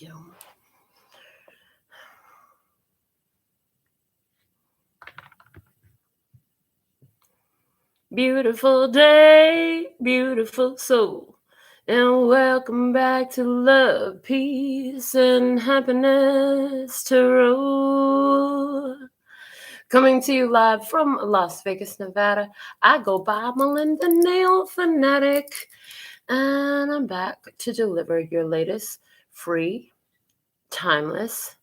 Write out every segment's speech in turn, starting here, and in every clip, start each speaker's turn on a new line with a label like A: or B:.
A: you. Beautiful day, beautiful soul, and welcome back to Love, Peace, and Happiness Tarot. Coming to you live from Las Vegas, Nevada. I go by Melinda NailFanatic, and I'm back to deliver your latest free, timeless,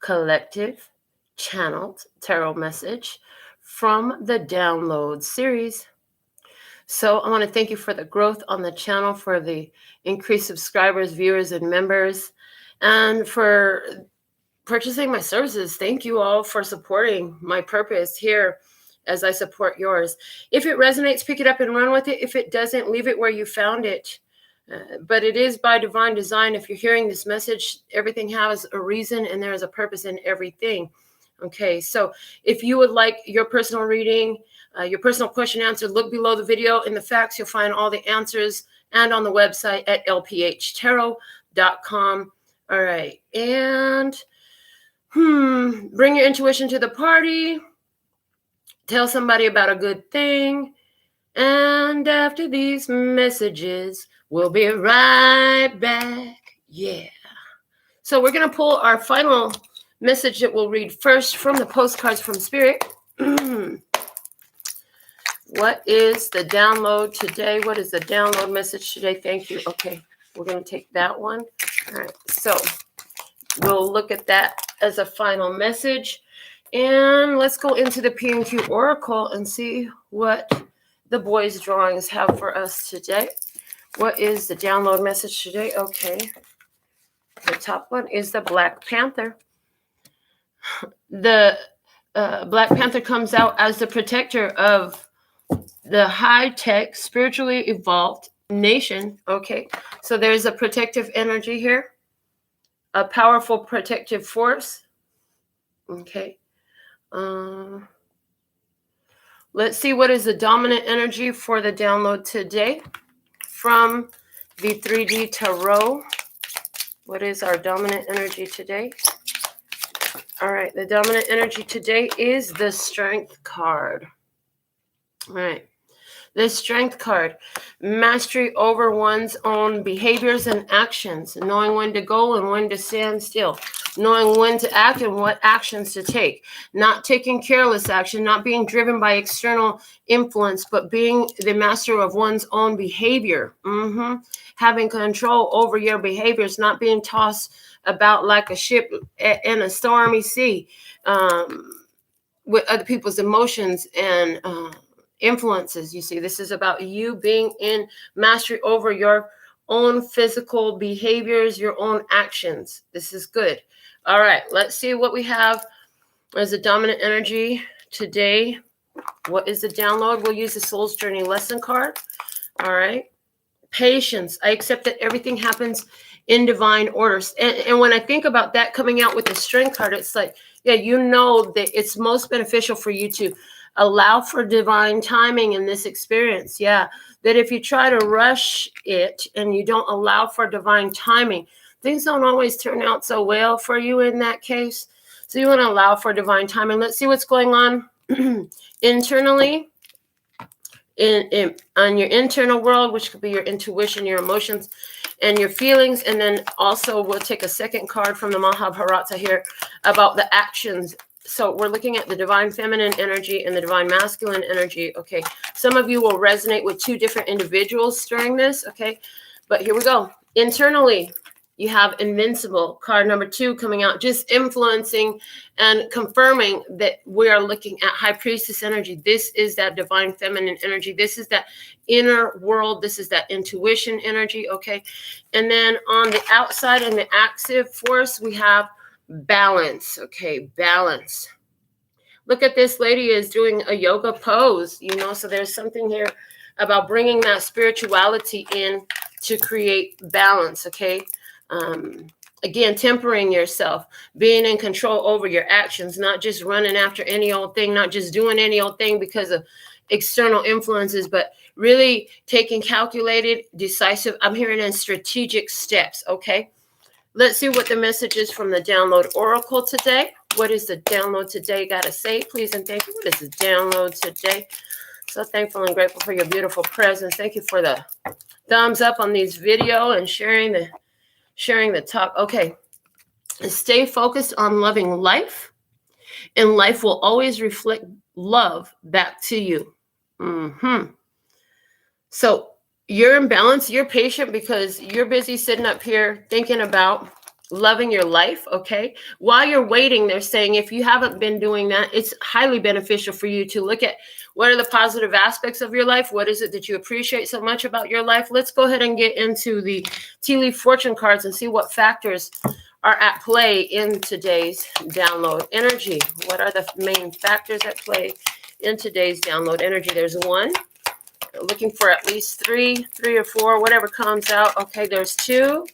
A: collective, channeled tarot message from the download series. So I want to thank you for the growth on the channel, for the increased subscribers, viewers, and members, and for purchasing my services. Thank you all for supporting my purpose here as I support yours. If it resonates, pick it up and run with it. If it doesn't, leave it where you found it. But it is by divine design. If you're hearing this message, everything has a reason and there is a purpose in everything. Okay, so if you would like your personal reading, your personal question answered, look below the video. In the facts, you'll find all the answers and on the website at LPHtarot.com. All right, and bring your intuition to the party. Tell somebody about a good thing. And after these messages, we'll be right back. Yeah. So we're going to pull our final message that we'll read first from the postcards from Spirit. What is the download today? What is the download message today? Thank you. Okay, we're going to take that one. All right, so we'll look at that as a final message. And let's go into the P&Q Oracle and see what the boys' drawings have for us today. What is the download message today? Okay, the top one is the Black Panther. The Black Panther comes out as the protector of the high-tech, spiritually evolved nation. Okay, so there's a protective energy here, a powerful protective force. Okay, let's see what is the dominant energy for the download today from the 3D Tarot. What is our dominant energy today? All right, the dominant energy today is the Strength card. All right, the Strength card, mastery over one's own behaviors and actions, knowing when to go and when to stand still, knowing when to act and what actions to take, not taking careless action, not being driven by external influence, but being the master of one's own behavior, having control over your behaviors, not being tossed about like a ship in a stormy sea with other people's emotions and influences. You see, this is about you being in mastery over your own physical behaviors, your own actions. This is good. All right, let's see what we have as a dominant energy today. What is the download? We'll use the Soul's Journey lesson card. All right, patience. I accept that everything happens in divine orders. And when I think about that coming out with the Strength card, it's like, yeah, you know that it's most beneficial for you to allow for divine timing in this experience. Yeah, that if you try to rush it and you don't allow for divine timing, things don't always turn out so well for you in that case. So you want to allow for divine timing. Let's see what's going on internally on your internal world, which could be your intuition, your emotions, and your feelings. And then also we'll take a second card from the Mahabharata here about the actions. So we're looking at the divine feminine energy and the divine masculine energy. Okay, some of you will resonate with two different individuals during this. Okay, but here we go. Internally, you have Invincible, card number 2 coming out, just influencing and confirming that we are looking at High Priestess energy. This is that divine feminine energy. This is that inner world. This is that intuition energy, okay? And then on the outside in the active force, we have balance, okay? Balance. Look at this lady is doing a yoga pose, you know, so there's something here about bringing that spirituality in to create balance, okay? Again, tempering yourself, being in control over your actions, not just running after any old thing, not just doing any old thing because of external influences, but really taking calculated, decisive, I'm hearing in strategic steps, okay? Let's see what the message is from the download oracle today. What is the download today got to say? Please and thank you. What is the download today? So thankful and grateful for your beautiful presence. Thank you for the thumbs up on these video and sharing the talk. Okay. Stay focused on loving life, and life will always reflect love back to you. So you're in balance. You're patient because you're busy sitting up here thinking about loving your life. Okay. While you're waiting, they're saying if you haven't been doing that, it's highly beneficial for you to look at what are the positive aspects of your life. What is it that you appreciate so much about your life? Let's go ahead and get into the tea leaf fortune cards and see what factors are at play in today's download energy. What are the main factors at play in today's download energy? There's one. Looking for at least three or four, whatever comes out. Okay, there's two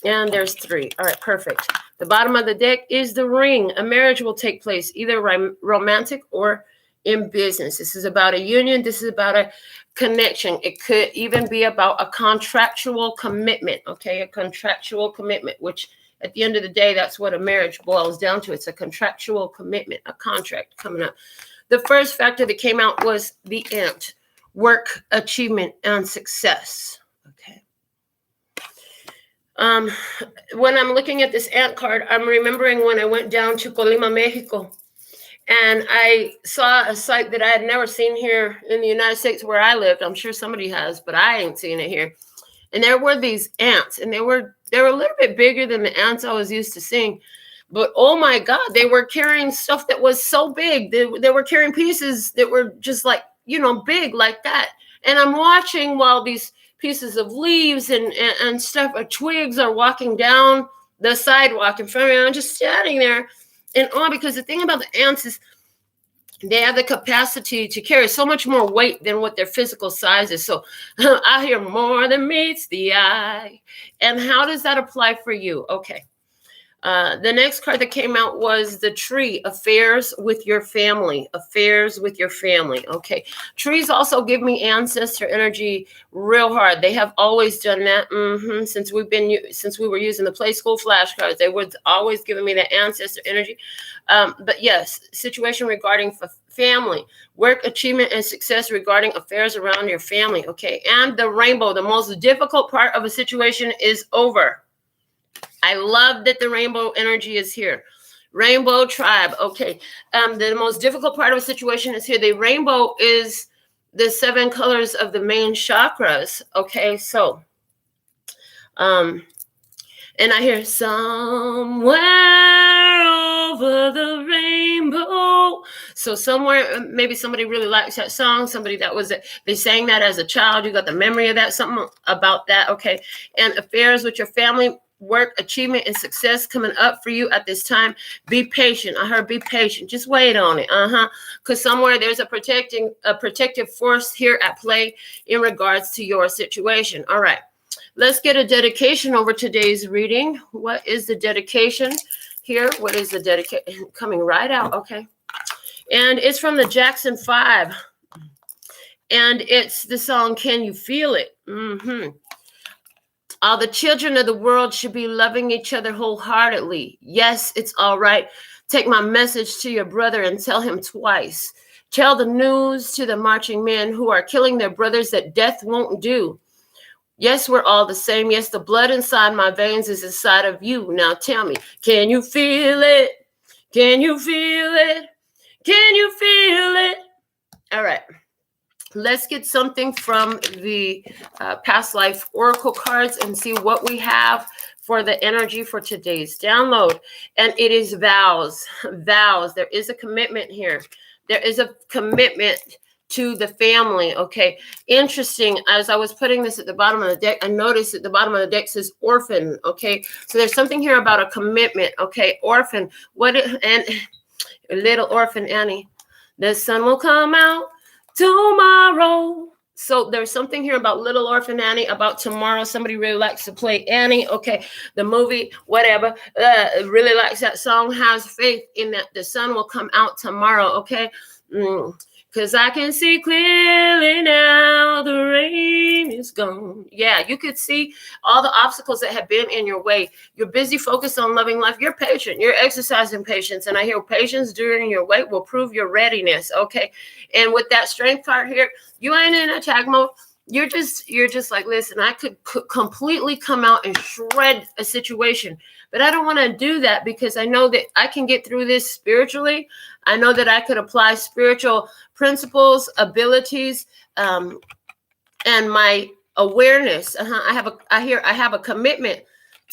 A: and there's three. All right, perfect. The bottom of the deck is the ring. A marriage will take place, either romantic or in business. This is about a union. This is about a connection. It could even be about a contractual commitment. Okay, a contractual commitment, which at the end of the day, that's what a marriage boils down to. It's a contractual commitment, a contract coming up. The first factor that came out was the ant. Work, achievement, and success. Okay. When I'm looking at this ant card, I'm remembering when I went down to Colima, Mexico, and I saw a site that I had never seen here in the United States where I lived. I'm sure somebody has, but I ain't seen it here. And there were these ants, and they were a little bit bigger than the ants I was used to seeing. But oh my God, they were carrying stuff that was so big. They were carrying pieces that were just like, big like that. And I'm watching while these pieces of leaves and stuff, or twigs are walking down the sidewalk in front of me. I'm just standing there in awe, because the thing about the ants is they have the capacity to carry so much more weight than what their physical size is. So I hear more than meets the eye. And how does that apply for you? Okay. The next card that came out was the tree, affairs with your family, affairs with your family. Okay. Trees also give me ancestor energy real hard. They have always done that. Since we were using the Play School flashcards, they were always giving me the ancestor energy. But yes, situation regarding family, work, achievement, and success regarding affairs around your family. Okay. And the rainbow, the most difficult part of a situation is over. I love that the rainbow energy is here. Rainbow tribe. Okay. The most difficult part of a situation is here. The rainbow is the 7 colors of the main chakras. Okay. So, and I hear somewhere over the rainbow. So somewhere, maybe somebody really likes that song. Somebody they sang that as a child. You got the memory of that, something about that. Okay. And affairs with your family, work, achievement, and success coming up for you at this time. Be patient. I heard be patient. Just wait on it. Because somewhere there's a protective force here at play in regards to your situation. All right. Let's get a dedication over today's reading. What is the dedication here? What is the dedication? Coming right out. Okay. And it's from the Jackson 5. And it's the song, Can You Feel It? All the children of the world should be loving each other wholeheartedly. Yes, it's all right. Take my message to your brother and tell him twice. Tell the news to the marching men who are killing their brothers that death won't do. Yes, we're all the same. Yes, the blood inside my veins is inside of you. Now tell me, can you feel it? Can you feel it? Can you feel it? All right. Let's get something from the past life oracle cards and see what we have for the energy for today's download. And it is vows. Vows. There is a commitment here. There is a commitment to the family. Okay. Interesting. As I was putting this at the bottom of the deck, I noticed at the bottom of the deck says orphan. Okay. So there's something here about a commitment. Okay. Orphan. And little orphan Annie. The sun will come out tomorrow. So there's something here about Little Orphan Annie, about tomorrow. Somebody really likes to play Annie. Okay, the movie, whatever, really likes that song, has faith in that the sun will come out tomorrow. Okay, 'Cause I can see clearly now, the rain is gone. Yeah, you could see all the obstacles that have been in your way. You're busy focused on loving life. You're patient. You're exercising patience. And I hear patience during your wait will prove your readiness. Okay. And with that strength card here, you ain't in attack mode. You're just like, listen, I could completely come out and shred a situation, but I don't want to do that because I know that I can get through this spiritually. I know that I could apply spiritual principles, abilities, and my awareness. I have a commitment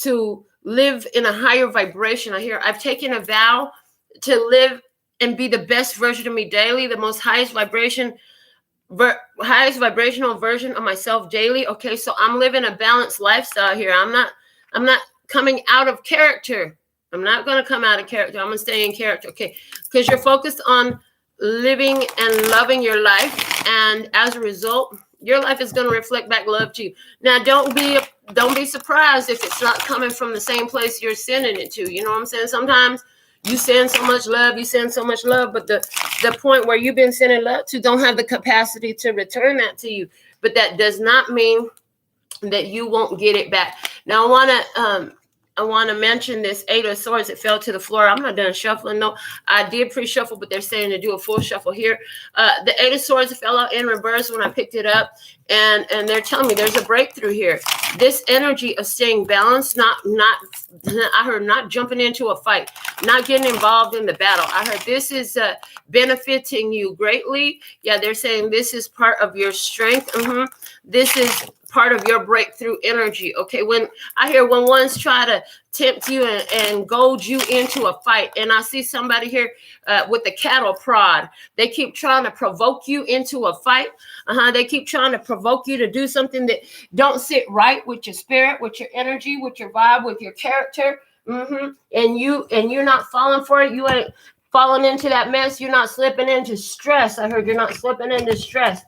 A: to live in a higher vibration. I've taken a vow to live and be the best version of me daily, the most highest vibrational version of myself daily. Okay, so I'm living a balanced lifestyle here. I'm not coming out of character. I'm not going to come out of character. I'm going to stay in character. Okay, because you're focused on living and loving your life, and as a result, your life is going to reflect back love to you. Now, don't be surprised if it's not coming from the same place you're sending it to. You know what I'm saying? Sometimes you send so much love, but the point where you've been sending love to don't have the capacity to return that to you. But that does not mean that you won't get it back. Now, I want to mention this Eight of Swords that fell to the floor. I'm not done shuffling. No, I did pre-shuffle, but they're saying to do a full shuffle here. The Eight of Swords fell out in reverse when I picked it up, and they're telling me there's a breakthrough here. This energy of staying balanced, I heard not jumping into a fight, not getting involved in the battle. I heard this is benefiting you greatly. Yeah, they're saying this is part of your strength. This is part of your breakthrough energy. Okay, when one's try to tempt you and goad you into a fight, and I see somebody here with the cattle prod. They keep trying to provoke you into a fight. They keep trying to provoke you to do something that don't sit right with your spirit, with your energy, with your vibe, with your character. And you're not falling for it. You ain't falling into that mess. You're not slipping into stress. I heard you're not slipping into stress.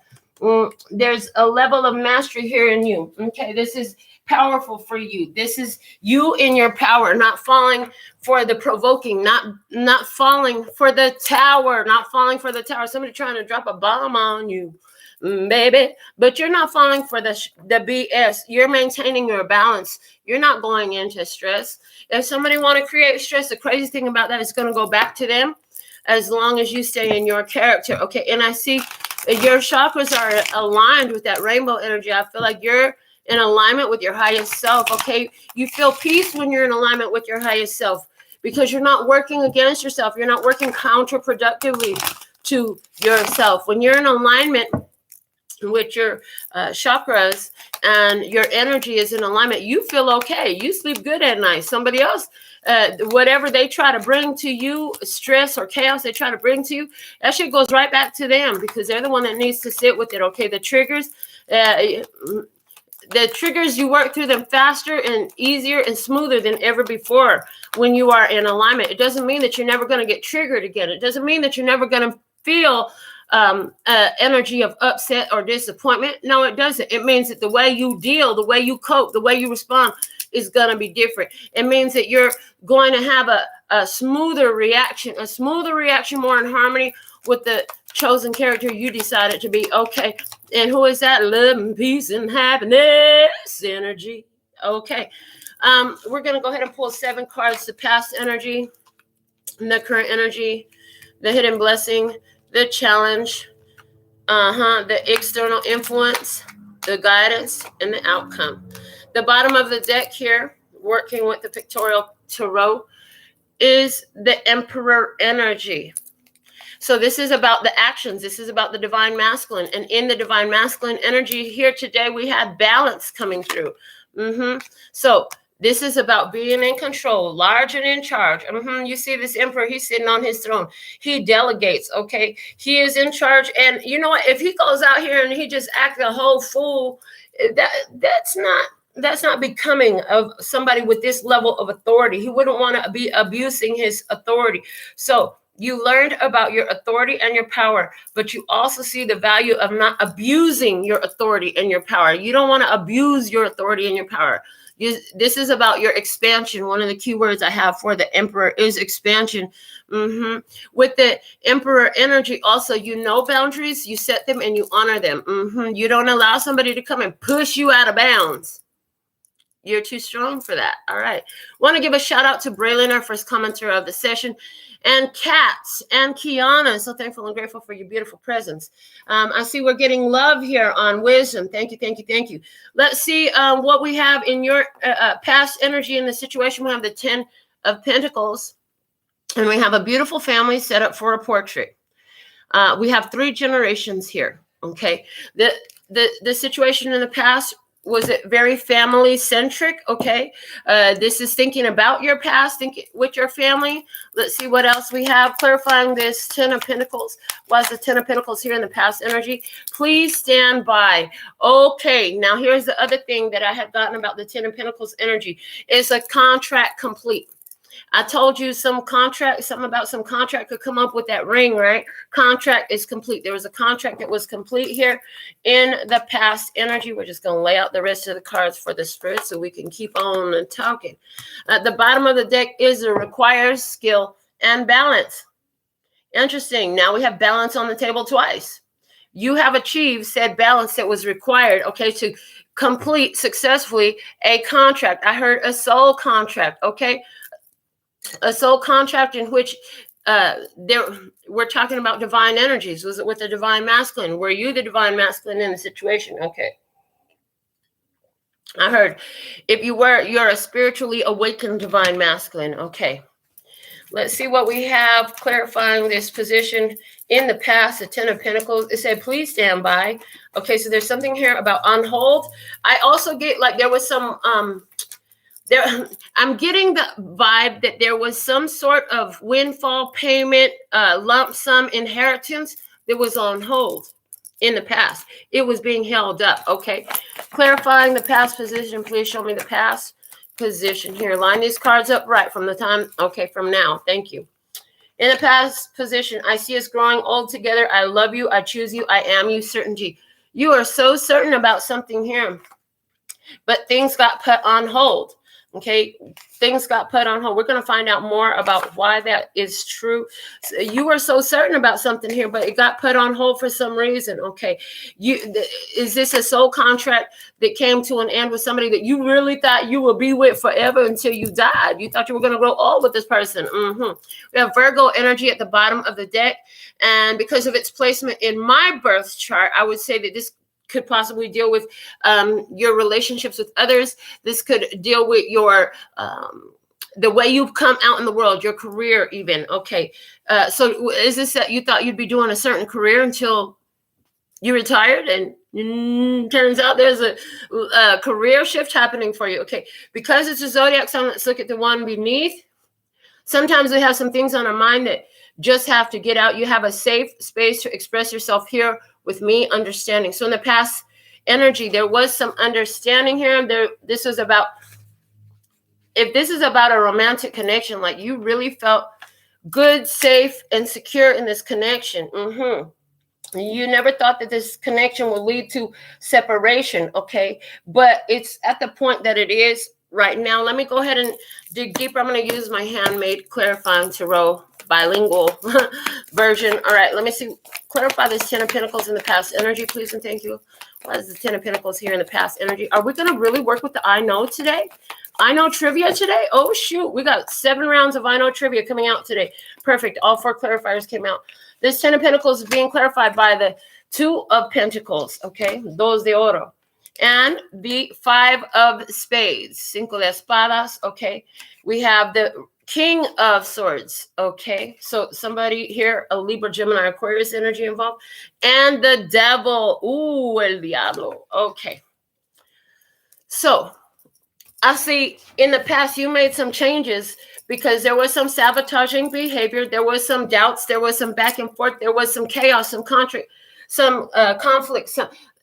A: There's a level of mastery here in you. Okay, this is powerful for you. This is you in your power, not falling for the provoking, not falling for the tower, Somebody trying to drop a bomb on you, baby, but you're not falling for the BS. You're maintaining your balance. You're not going into stress. If somebody want to create stress, the crazy thing about that is going to go back to them as long as you stay in your character. Okay, and I see your chakras are aligned with that rainbow energy. I feel like you're in alignment with your highest self. Okay, you feel peace when you're in alignment with your highest self because you're not working against yourself. You're not working counterproductively to yourself. When you're in alignment with your chakras and your energy is in alignment, you feel okay. You sleep good at night. Somebody else, whatever they try to bring to you, stress or chaos they try to bring to you, that shit goes right back to them because they're the one that needs to sit with it. Okay, the triggers, you work through them faster and easier and smoother than ever before when you are in alignment. It doesn't mean that you're never going to get triggered again. It doesn't mean that you're never going to feel energy of upset or disappointment. No, it doesn't. It means that the way you deal, the way you cope, the way you respond is going to be different. It means that you're going to have a smoother reaction, more in harmony with the chosen character you decided to be. Okay. And who is that? Love and peace and happiness energy. Okay. We're going to go ahead and pull 7 cards: the past energy, the current energy, the hidden blessing, the challenge, the external influence, the guidance, and the outcome. The bottom of the deck here, working with the pictorial tarot, is the Emperor energy. So this is about the actions. This is about the divine masculine. And in the divine masculine energy here today, we have balance coming through. So this is about being in control, large and in charge. You see this emperor, he's sitting on his throne. He delegates, okay? He is in charge. And you know what? If he goes out here and he just acts a whole fool, that's not becoming of somebody with this level of authority. He wouldn't want to be abusing his authority. So you learned about your authority and your power, but you also see the value of not abusing your authority and your power. You don't want to abuse your authority and your power. This is about your expansion. One of the key words I have for the Emperor is expansion. With the Emperor energy, also, you know boundaries, you set them and you honor them. You don't allow somebody to come and push you out of bounds. You're too strong for that. All right. Want to give a shout out to Braylon, our first commenter of the session, and Katz and Kiana. So thankful and grateful for your beautiful presence. I see we're getting love here on wisdom. Thank you, thank you, thank you. Let's see what we have in your past energy in the situation. We have the 10 of Pentacles, and we have a beautiful family set up for a portrait. We have 3 generations here. Okay. The situation in the past, was it very family centric? Okay. This is thinking about your past, thinking with your family. Let's see what else we have. Clarifying this 10 of Pentacles. Why is the 10 of Pentacles here in the past energy? Please stand by. Okay. Now here's the other thing that I had gotten about the 10 of Pentacles energy. Is a contract complete. I told you something about some contract could come up with that ring, right? Contract is complete. There was a contract that was complete here in the past energy. We're just going to lay out the rest of the cards for the spirit so we can keep on talking. At the bottom of the deck is a requires skill and balance. Interesting. Now we have balance on the table twice. You have achieved said balance that was required, okay, to complete successfully a contract. I heard a soul contract, okay? A soul contract in which we're talking about divine energies. Was it with the divine masculine? Were you the divine masculine in the situation? Okay. I heard if you were, you're a spiritually awakened divine masculine. Okay. Let's see what we have clarifying this position in the past, the 10 of Pentacles. It said, please stand by. Okay, so there's something here about on hold. I also get like there was some I'm getting the vibe that there was some sort of windfall payment, lump sum inheritance that was on hold in the past. It was being held up. Okay. Clarifying the past position. Please show me the past position here. Line these cards up right from the time. Okay. From now. Thank you. In the past position, I see us growing old together. I love you. I choose you. I am you. Certainty. You are so certain about something here, but things got put on hold. Okay, things got put on hold. We're going to find out more about why that is true. So you were so certain about something here, but it got put on hold for some reason. Okay, is this a soul contract that came to an end with somebody that you really thought you would be with forever until you died? You thought you were going to grow old with this person. We have Virgo energy at the bottom of the deck, and because of its placement in my birth chart, I would say that this could possibly deal with your relationships with others. This could deal with your the way you've come out in the world, your career even. Okay. So is this that you thought you'd be doing a certain career until you retired and turns out there's a career shift happening for you? Okay. Because it's a zodiac sign, let's look at the one beneath. Sometimes we have some things on our mind that just have to get out. You have a safe space to express yourself here with me, understanding. So in the past energy, there was some understanding here. This is about, if this is about a romantic connection, like you really felt good, safe, and secure in this connection. You never thought that this connection would lead to separation, okay? But it's at the point that it is right now. Let me go ahead and dig deeper. I'm going to use my handmade clarifying tarot bilingual version. All right, let me see. Clarify this 10 of Pentacles in the past energy, please, and thank you. Why is the 10 of Pentacles here in the past energy? Are we going to really work with the I know today? I know trivia today? Oh, shoot. We got 7 rounds of I know trivia coming out today. Perfect. All 4 clarifiers came out. This 10 of Pentacles is being clarified by the 2 of Pentacles, okay? Dos de oro. And the 5 of spades, cinco de espadas, okay? We have the King of Swords, okay? So somebody here, a Libra, Gemini, Aquarius energy involved. And the Devil, ooh, el diablo, okay. So I see in the past you made some changes because there was some sabotaging behavior. There was some doubts. There was some back and forth. There was some chaos, some conflict,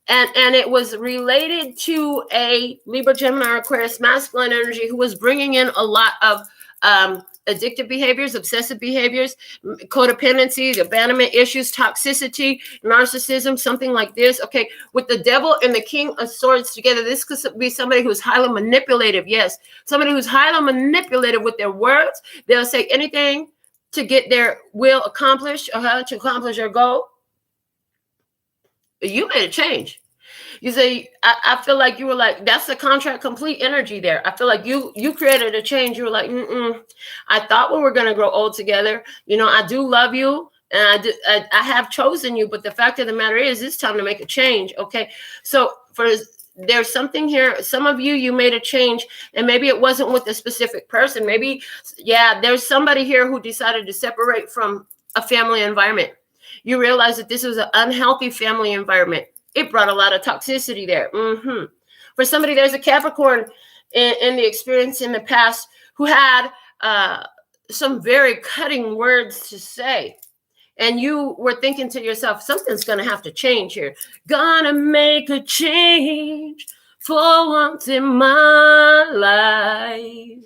A: and it was related to a Libra, Gemini, Aquarius masculine energy who was bringing in a lot of addictive behaviors, obsessive behaviors, codependency, abandonment issues, toxicity, narcissism, something like this. Okay, with the devil and the king of swords together, this could be somebody who's highly manipulative. Yes, somebody who's highly manipulative with their words. They'll say anything to get their will accomplished, to accomplish their goal. You made a change. You say, I feel like you were like, that's the contract complete energy there. I feel like you created a change. You were like, I thought we were going to grow old together. You know, I do love you and I have chosen you. But the fact of the matter is, it's time to make a change. Okay. So there's something here. Some of you made a change, and maybe it wasn't with a specific person. Maybe, there's somebody here who decided to separate from a family environment. You realize that this was an unhealthy family environment. It brought a lot of toxicity there. For somebody, there's a Capricorn in the experience in the past who had some very cutting words to say. And you were thinking to yourself, something's going to have to change here. Gonna make a change for once in my life.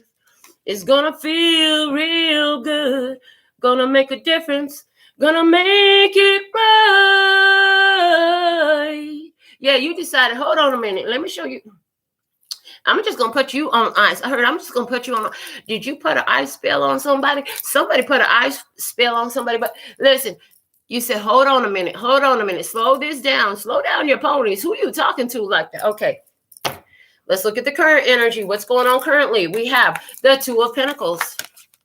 A: It's going to feel real good. Gonna make a difference. Gonna make it right. Yeah, you decided, hold on a minute. Let me show you. I'm just going to put you on ice. I heard I'm just going to put you on. Did you put an ice spell on somebody? Somebody put an ice spell on somebody. But listen, you said, hold on a minute. Hold on a minute. Slow this down. Slow down your ponies. Who are you talking to like that? Okay. Let's look at the current energy. What's going on currently? We have the Two of Pentacles.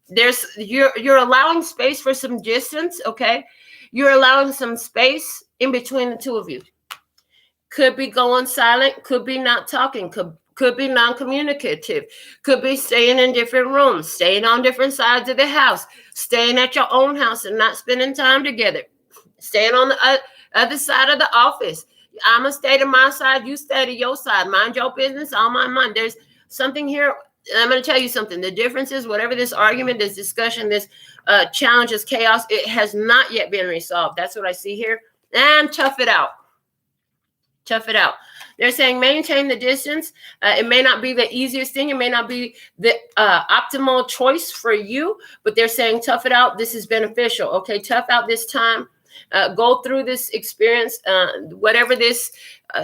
A: You're allowing space for some distance, okay? You're allowing some space in between the two of you. Could be going silent, could be not talking, could be non-communicative, could be staying in different rooms, staying on different sides of the house, staying at your own house and not spending time together, staying on the other side of the office. I'm going to stay to my side, you stay to your side. Mind your business, on my mind. There's something here. I'm going to tell you something. The difference is whatever this argument, this discussion, this challenge, this chaos, it has not yet been resolved. That's what I see here. And tough it out. Tough it out. They're saying maintain the distance. It may not be the easiest thing. It may not be the optimal choice for you, but they're saying tough it out. This is beneficial. Okay, tough out this time. Go through this experience, whatever this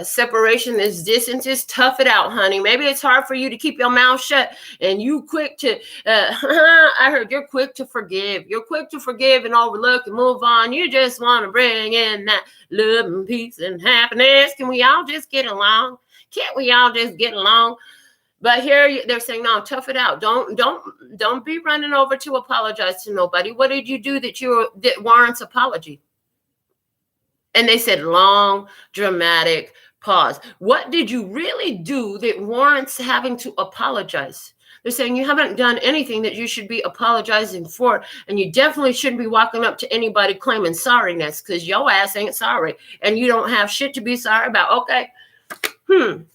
A: separation, this distance is, tough it out, honey. Maybe it's hard for you to keep your mouth shut and you quick to, I heard you're quick to forgive. You're quick to forgive and overlook and move on. You just want to bring in that love and peace and happiness. Can we all just get along? Can't we all just get along? But here they're saying, no, tough it out. Don't be running over to apologize to nobody. What did you do that warrants apology? And they said long, dramatic pause. What did you really do that warrants having to apologize? They're saying you haven't done anything that you should be apologizing for. And you definitely shouldn't be walking up to anybody claiming sorriness because your ass ain't sorry. And you don't have shit to be sorry about. Okay. In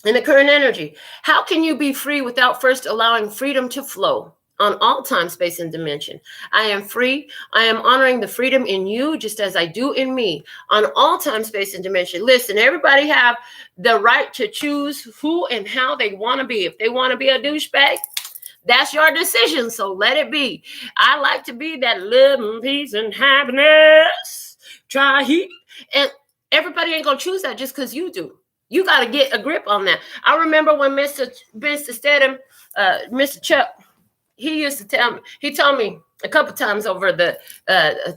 A: the current energy, how can you be free without first allowing freedom to flow? On all time, space, and dimension. I am free. I am honoring the freedom in you just as I do in me. On all time, space, and dimension. Listen, everybody have the right to choose who and how they want to be. If they want to be a douchebag, that's your decision. So let it be. I like to be that love and peace and happiness. Try heat. And everybody ain't going to choose that just because you do. You got to get a grip on that. I remember when Mr. Stedham, Mr. Chuck, he used to tell me, he told me a couple times over the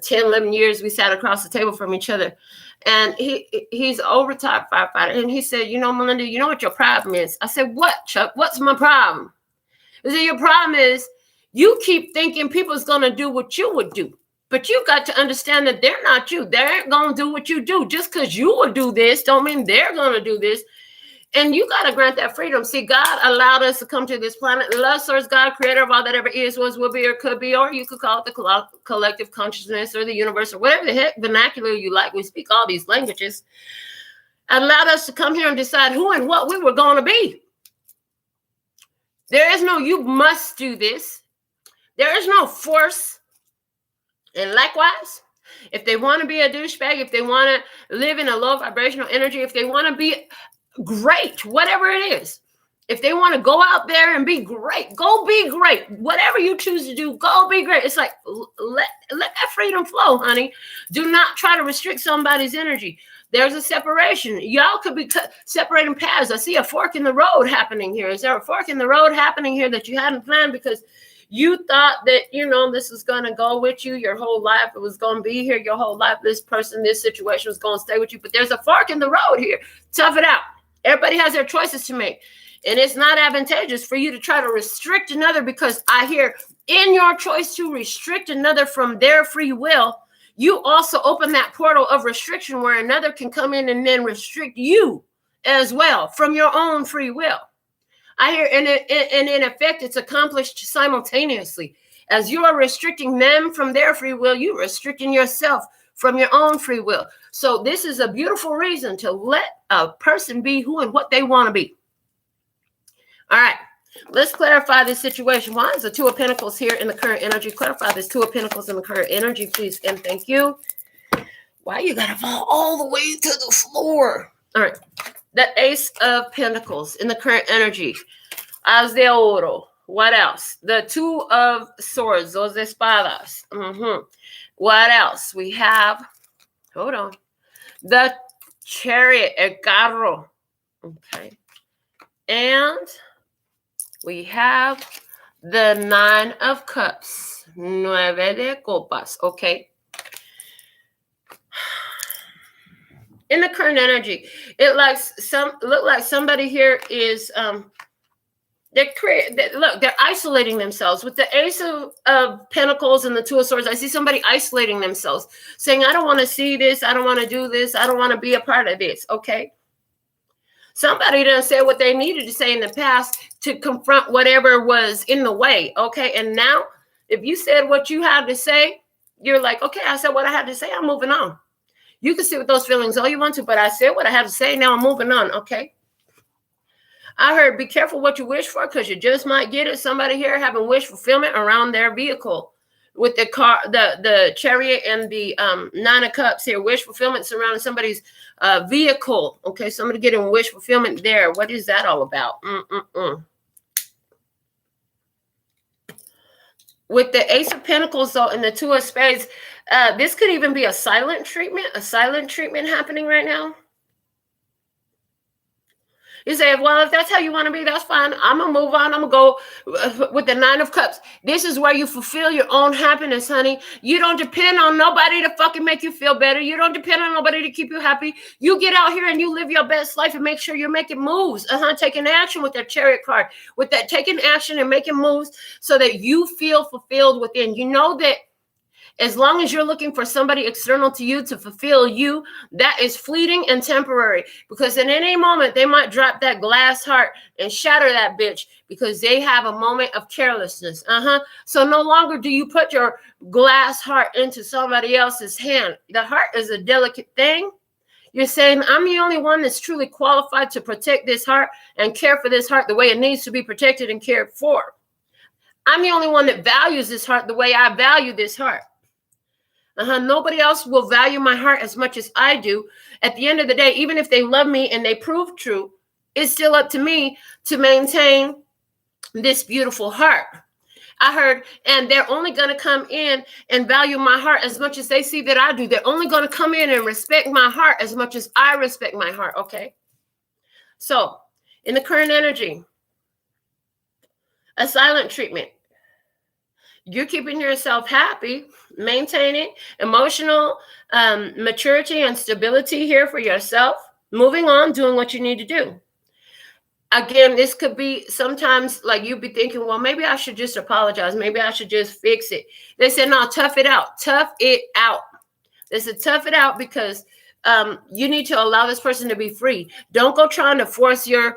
A: 10, 11 years we sat across the table from each other. And he's an overtime firefighter. And he said, you know, Melinda, you know what your problem is? I said, what, Chuck? What's my problem? He said, your problem is you keep thinking people's going to do what you would do. But you got to understand that they're not you. They ain't going to do what you do. Just because you would do this don't mean they're going to do this. And you got to grant that freedom. See, God allowed us to come to this planet. The love source, God, creator of all that ever is, was, will be, or could be, or you could call it the collective consciousness or the universe or whatever the heck vernacular you like. We speak all these languages. Allowed us to come here and decide who and what we were going to be. There is no, you must do this. There is no force. And likewise, if they want to be a douchebag, if they want to live in a low vibrational energy, if they want to be great, whatever it is, If they want to go out there and be great, go be great. Whatever you choose to do, go be great. It's like, let that freedom flow, honey. Do not try to restrict somebody's energy. There's a separation. Y'all could be separating paths. I see a fork in the road happening here. Is there a fork in the road happening here that you hadn't planned because you thought that, this was going to go with you your whole life? It was going to be here your whole life. This person, this situation was going to stay with you. But there's a fork in the road here. Tough it out. Everybody has their choices to make. And it's not advantageous for you to try to restrict another, because I hear in your choice to restrict another from their free will, you also open that portal of restriction where another can come in and then restrict you as well from your own free will. I hear, and in effect, it's accomplished simultaneously. As you are restricting them from their free will, you're restricting yourself from your own free will. So this is a beautiful reason to let a person be who and what they want to be. All right, let's clarify this situation. Why is the Two of Pentacles here in the current energy? Clarify this Two of Pentacles in the current energy, please, and thank you. Why you gotta fall all the way to the floor? All right, the Ace of Pentacles in the current energy. As de Oro. What else? The Two of Swords, dos espadas. What else? We have, hold on, the Chariot, el carro. Okay, and we have the Nine of Cups, nueve de copas, okay? In the current energy, it look like somebody here is, they're isolating themselves. With the Ace of Pentacles and the Two of Swords, I see somebody isolating themselves, saying, I don't want to see this, I don't want to do this, I don't want to be a part of this, okay? Somebody done said what they needed to say in the past to confront whatever was in the way, okay? And now, if you said what you had to say, you're like, okay, I said what I had to say, I'm moving on. You can sit with those feelings all you want to, but I said what I had to say, now I'm moving on, okay? I heard, be careful what you wish for, because you just might get it. Somebody here having wish fulfillment around their vehicle. With the car, the Chariot and the Nine of Cups here, wish fulfillment surrounding somebody's vehicle. Okay, somebody getting wish fulfillment there. What is that all about? With the Ace of Pentacles, though, and the Two of Spades, this could even be a silent treatment happening right now. You say, well, if that's how you want to be, that's fine. I'm going to move on. I'm going to go with the Nine of Cups. This is where you fulfill your own happiness, honey. You don't depend on nobody to fucking make you feel better. You don't depend on nobody to keep you happy. You get out here and you live your best life and make sure you're making moves. Taking action with that Chariot card. With that taking action and making moves so that you feel fulfilled within. You know that as long as you're looking for somebody external to you to fulfill you, that is fleeting and temporary. Because at any moment, they might drop that glass heart and shatter that bitch because they have a moment of carelessness. So no longer do you put your glass heart into somebody else's hand. The heart is a delicate thing. You're saying, I'm the only one that's truly qualified to protect this heart and care for this heart the way it needs to be protected and cared for. I'm the only one that values this heart the way I value this heart. Nobody else will value my heart as much as I do. At the end of the day, even if they love me and they prove true, it's still up to me to maintain this beautiful heart. I heard, and they're only going to come in and value my heart as much as they see that I do. They're only going to come in and respect my heart as much as I respect my heart, okay? So, in the current energy, a silent treatment. You're keeping yourself happy, maintaining emotional maturity and stability here for yourself, moving on, doing what you need to do. Again, this could be sometimes like you'd be thinking, well, maybe I should just apologize. Maybe I should just fix it. They said, no, tough it out. Tough it out. They said, tough it out because you need to allow this person to be free. Don't go trying to force your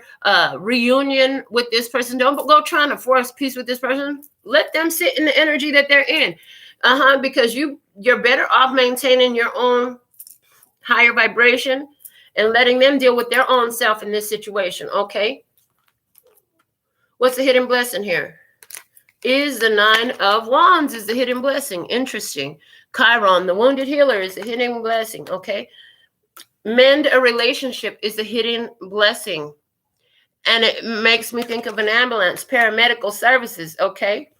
A: reunion with this person. Don't go trying to force peace with this person. Let them sit in the energy that they're in. Because you're better off maintaining your own higher vibration and letting them deal with their own self in this situation, okay? What's the hidden blessing here? Is the Nine of Wands is the hidden blessing. Interesting. Chiron, the wounded healer, is the hidden blessing, okay? Mend a relationship is the hidden blessing. And it makes me think of an ambulance, paramedical services, okay?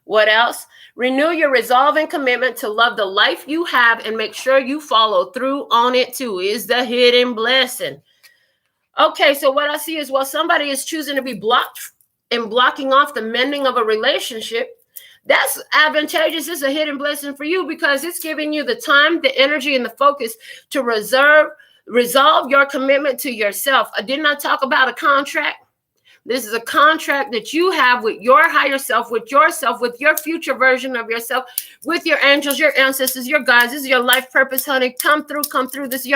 A: What else? Renew your resolve and commitment to love the life you have and make sure you follow through on it too, is the hidden blessing. Okay, so what I see is, well, somebody is choosing to be blocked and blocking off the mending of a relationship. That's advantageous. It's a hidden blessing for you because it's giving you the time, the energy, and the focus to resolve your commitment to yourself. I did not talk about a contract. This is a contract that you have with your higher self, with yourself, with your future version of yourself, with your angels, your ancestors, your guides. This is your life purpose, honey. Come through. This is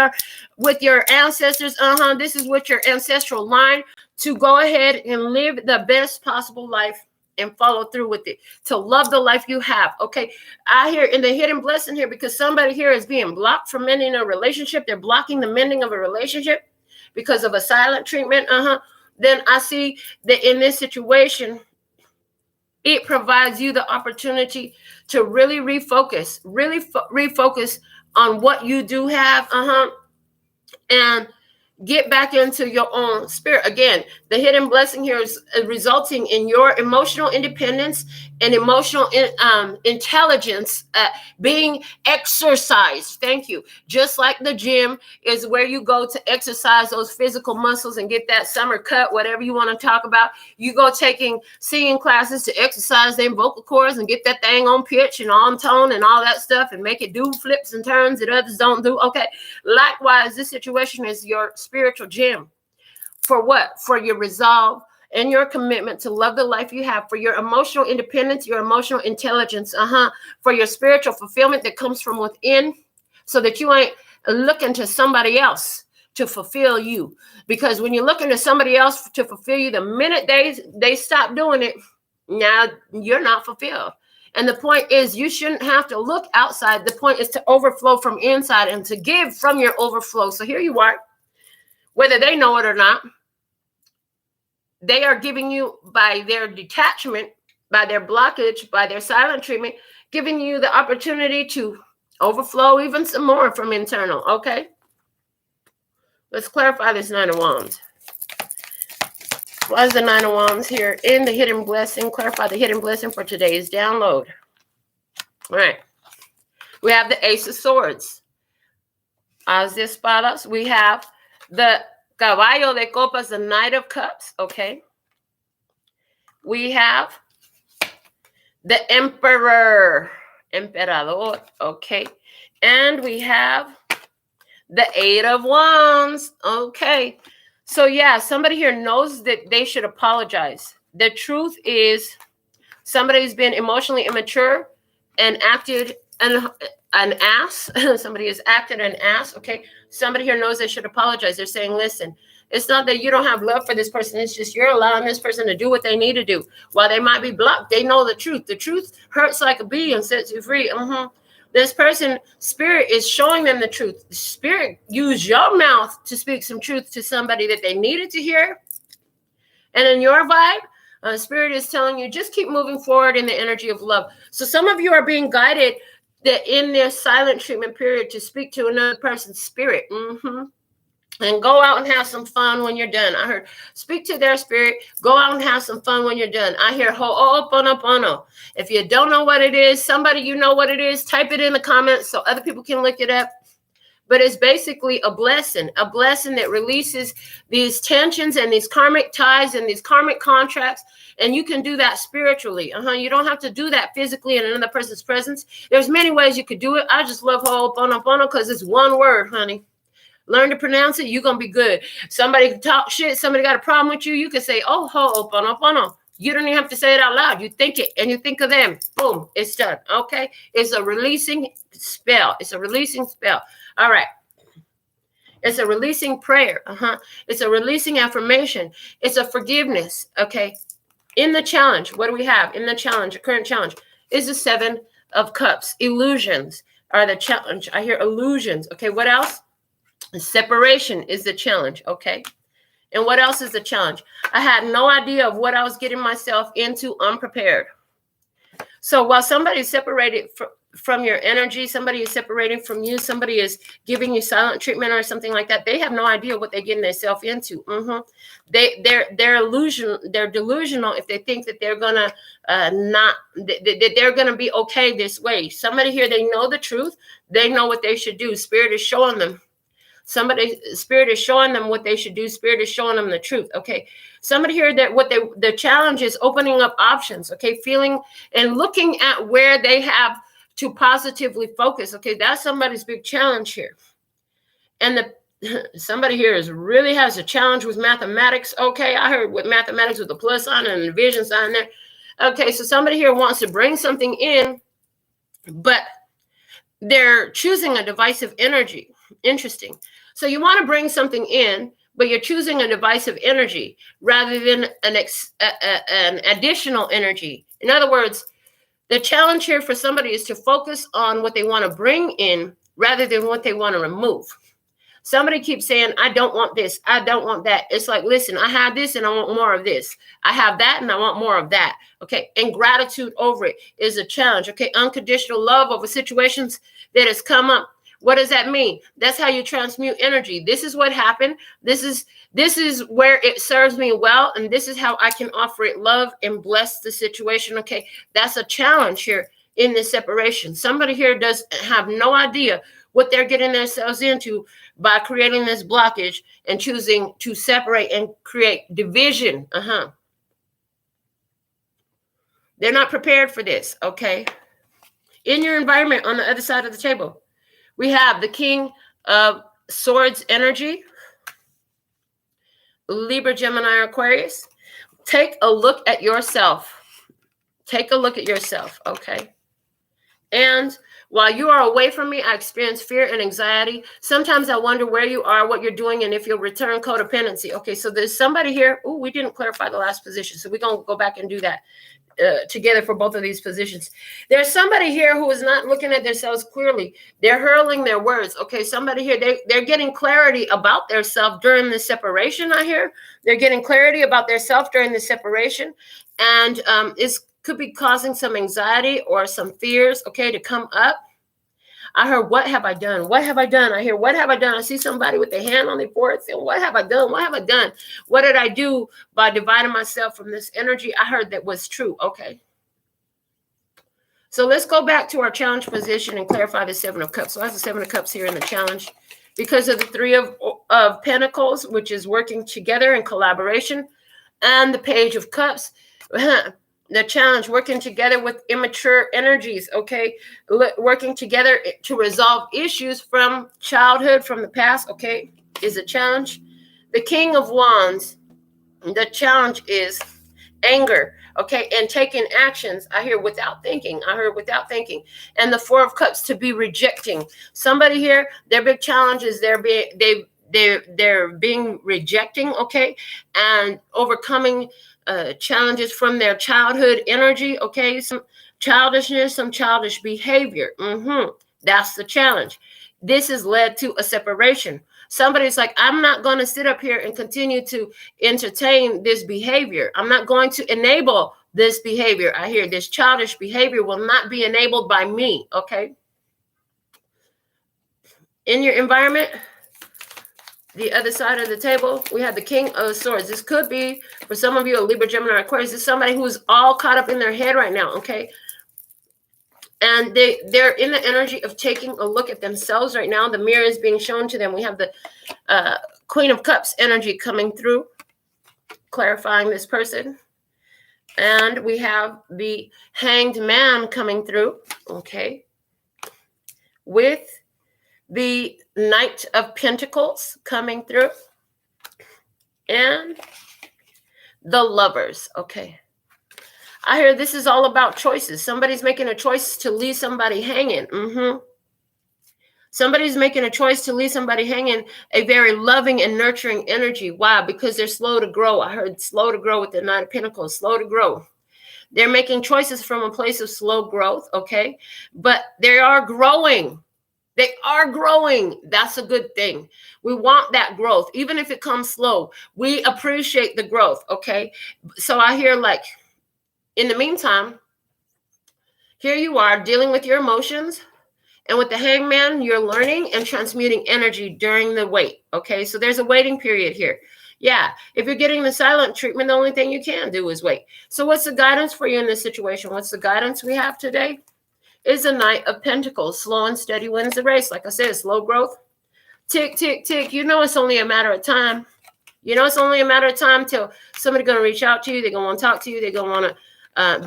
A: with your ancestors. This is with your ancestral line to go ahead and live the best possible life and follow through with it, to love the life you have. Okay, I hear in the hidden blessing here, because somebody here is being blocked from mending a relationship. They're blocking the mending of a relationship because of a silent treatment. Then I see that in this situation, it provides you the opportunity to really refocus, refocus on what you do have, and get back into your own spirit. Again, the hidden blessing here is resulting in your emotional independence and emotional intelligence being exercised. Thank you. Just like the gym is where you go to exercise those physical muscles and get that summer cut, whatever you want to talk about. You go taking singing classes to exercise them vocal cords and get that thing on pitch and on tone and all that stuff and make it do flips and turns that others don't do. Okay. Likewise, this situation is your spiritual gym. For what? For your resolve and your commitment to love the life you have, for your emotional independence, your emotional intelligence, for your spiritual fulfillment that comes from within, so that you ain't looking to somebody else to fulfill you. Because when you're looking to somebody else to fulfill you, the minute they stop doing it, now you're not fulfilled. And the point is, you shouldn't have to look outside. The point is to overflow from inside and to give from your overflow. So here you are, whether they know it or not. They are giving you, by their detachment, by their blockage, by their silent treatment, giving you the opportunity to overflow even some more from internal. Okay? Let's clarify this Nine of Wands. Why is the Nine of Wands here in the hidden blessing? Clarify the hidden blessing for today's download. All right. We have the Ace of Swords. As de espadas, we have the Caballo de Copas, the Knight of Cups. Okay. We have the Emperor, Emperador. Okay. And we have the Eight of Wands. Okay. So yeah, somebody here knows that they should apologize. The truth is, somebody's been emotionally immature and acted an ass. Somebody has acted an ass. Okay. Somebody here knows they should apologize. They're saying, listen, it's not that you don't have love for this person. It's just you're allowing this person to do what they need to do. While they might be blocked, they know the truth. The truth hurts like a bee and sets you free. This person, spirit is showing them the truth. Spirit used your mouth to speak some truth to somebody that they needed to hear. And in your vibe, spirit is telling you, just keep moving forward in the energy of love. So some of you are being guided that in their silent treatment period to speak to another person's spirit. And go out and have some fun when you're done. I heard speak to their spirit. Go out and have some fun when you're done. I hear ho'oponopono. If you don't know what it is, somebody you know what it is, type it in the comments so other people can look it up. But it's basically a blessing that releases these tensions and these karmic ties and these karmic contracts. And you can do that spiritually. You don't have to do that physically in another person's presence. There's many ways you could do it. I just love ho'oponopono because it's one word, honey. Learn to pronounce it, you're going to be good. Somebody talk shit, somebody got a problem with you, you can say, oh, ho'oponopono. You don't even have to say it out loud. You think it and you think of them. Boom, it's done. Okay? It's a releasing spell. It's a releasing spell. All right. It's a releasing prayer. It's a releasing affirmation. It's a forgiveness. Okay? In the challenge, what do we have? In the challenge, the current challenge is the Seven of Cups. Illusions are the challenge. I hear illusions. Okay, what else? Separation is the challenge, okay? And what else is the challenge? I had no idea of what I was getting myself into, unprepared. So while somebody's separated from your energy. Somebody is separating from you. Somebody is giving you silent treatment or something like that. They have no idea what they're getting themselves into. They're delusional if they think that they're gonna that they're gonna be okay this way. Somebody here, they know the truth. They know what they should do. Spirit is showing them. Spirit is showing them what they should do. Spirit is showing them the truth. Okay. Somebody here that the challenge is opening up options. Okay. Feeling and looking at where they have to positively focus. Okay. That's somebody's big challenge here. And somebody here really has a challenge with mathematics. Okay. I heard with mathematics with a plus sign and a division sign there. Okay. So somebody here wants to bring something in, but they're choosing a divisive energy. Interesting. So you want to bring something in, but you're choosing a divisive energy rather than an additional energy. In other words, the challenge here for somebody is to focus on what they want to bring in rather than what they want to remove. Somebody keeps saying, I don't want this. I don't want that. It's like, listen, I have this and I want more of this. I have that and I want more of that. Okay. And gratitude over it is a challenge. Okay. Unconditional love over situations that has come up. What does that mean? That's how you transmute energy. This is what happened. This is where it serves me well. And this is how I can offer it love and bless the situation. Okay. That's a challenge here in this separation. Somebody here does have no idea what they're getting themselves into by creating this blockage and choosing to separate and create division. They're not prepared for this. Okay. In your environment on the other side of the table, we have the King of Swords energy, Libra, Gemini, Aquarius. Take a look at yourself. Take a look at yourself, okay? And while you are away from me, I experience fear and anxiety. Sometimes I wonder where you are, what you're doing, and if you'll return codependency. Okay, so there's somebody here. Oh, we didn't clarify the last position, so we're going to go back and do that. Together for both of these positions. There's somebody here who is not looking at themselves clearly. They're hurling their words. Okay, somebody here, they're getting clarity about their self during the separation. I hear they're getting clarity about their self during the separation, and it could be causing some anxiety or some fears. Okay, to come up. I heard, what have I done? What have I done? I hear, what have I done? I see somebody with their hand on their forehead saying, what have I done? What have I done? What did I do by dividing myself from this energy? I heard that was true. Okay. So let's go back to our challenge position and clarify the Seven of Cups. So I have the Seven of Cups here in the challenge because of the Three of Pentacles, which is working together in collaboration, and the Page of Cups. The challenge, working together with immature energies, okay? Working together to resolve issues from childhood, from the past, okay, is a challenge. The King of Wands, the challenge is anger, okay, and taking actions. I hear without thinking. I heard without thinking. And the Four of Cups, to be rejecting. Somebody here, their big challenge is they're being rejecting, okay, and overcoming challenges from their childhood energy, okay, some childishness, some childish behavior. That's the challenge. This has led to a separation. Somebody's like, I'm not going to sit up here and continue to entertain this behavior. I'm not going to enable this behavior. I hear this childish behavior will not be enabled by me, okay? In your environment, the other side of the table, we have the King of Swords. This could be, for some of you, a Libra, Gemini, Aquarius. This is somebody who's all caught up in their head right now, okay? And they're in the energy of taking a look at themselves right now. The mirror is being shown to them. We have the Queen of Cups energy coming through, clarifying this person. And we have the Hanged Man coming through, okay, with the Knight of Pentacles coming through, and the Lovers, okay. I hear this is all about choices. Somebody's making a choice to leave somebody hanging. Somebody's making a choice to leave somebody hanging, a very loving and nurturing energy. Why? Because they're slow to grow. I heard slow to grow with the Knight of Pentacles, slow to grow. They're making choices from a place of slow growth, okay? But they are growing. They are growing. That's a good thing. We want that growth. Even if it comes slow, we appreciate the growth, okay? So I hear, like, in the meantime, Here you are dealing with your emotions. And with the Hangman, you're learning and transmuting energy during the wait. Okay, so there's a waiting period here. Yeah, if you're getting the silent treatment, the only thing you can do is wait. So what's the guidance for you in this situation? What's the guidance we have today? Is a Knight of Pentacles. Slow and steady wins the race. Like I said, slow growth. Tick, tick, tick. You know it's only a matter of time. You know it's only a matter of time till somebody's going to reach out to you. They're going to want to talk to you. They're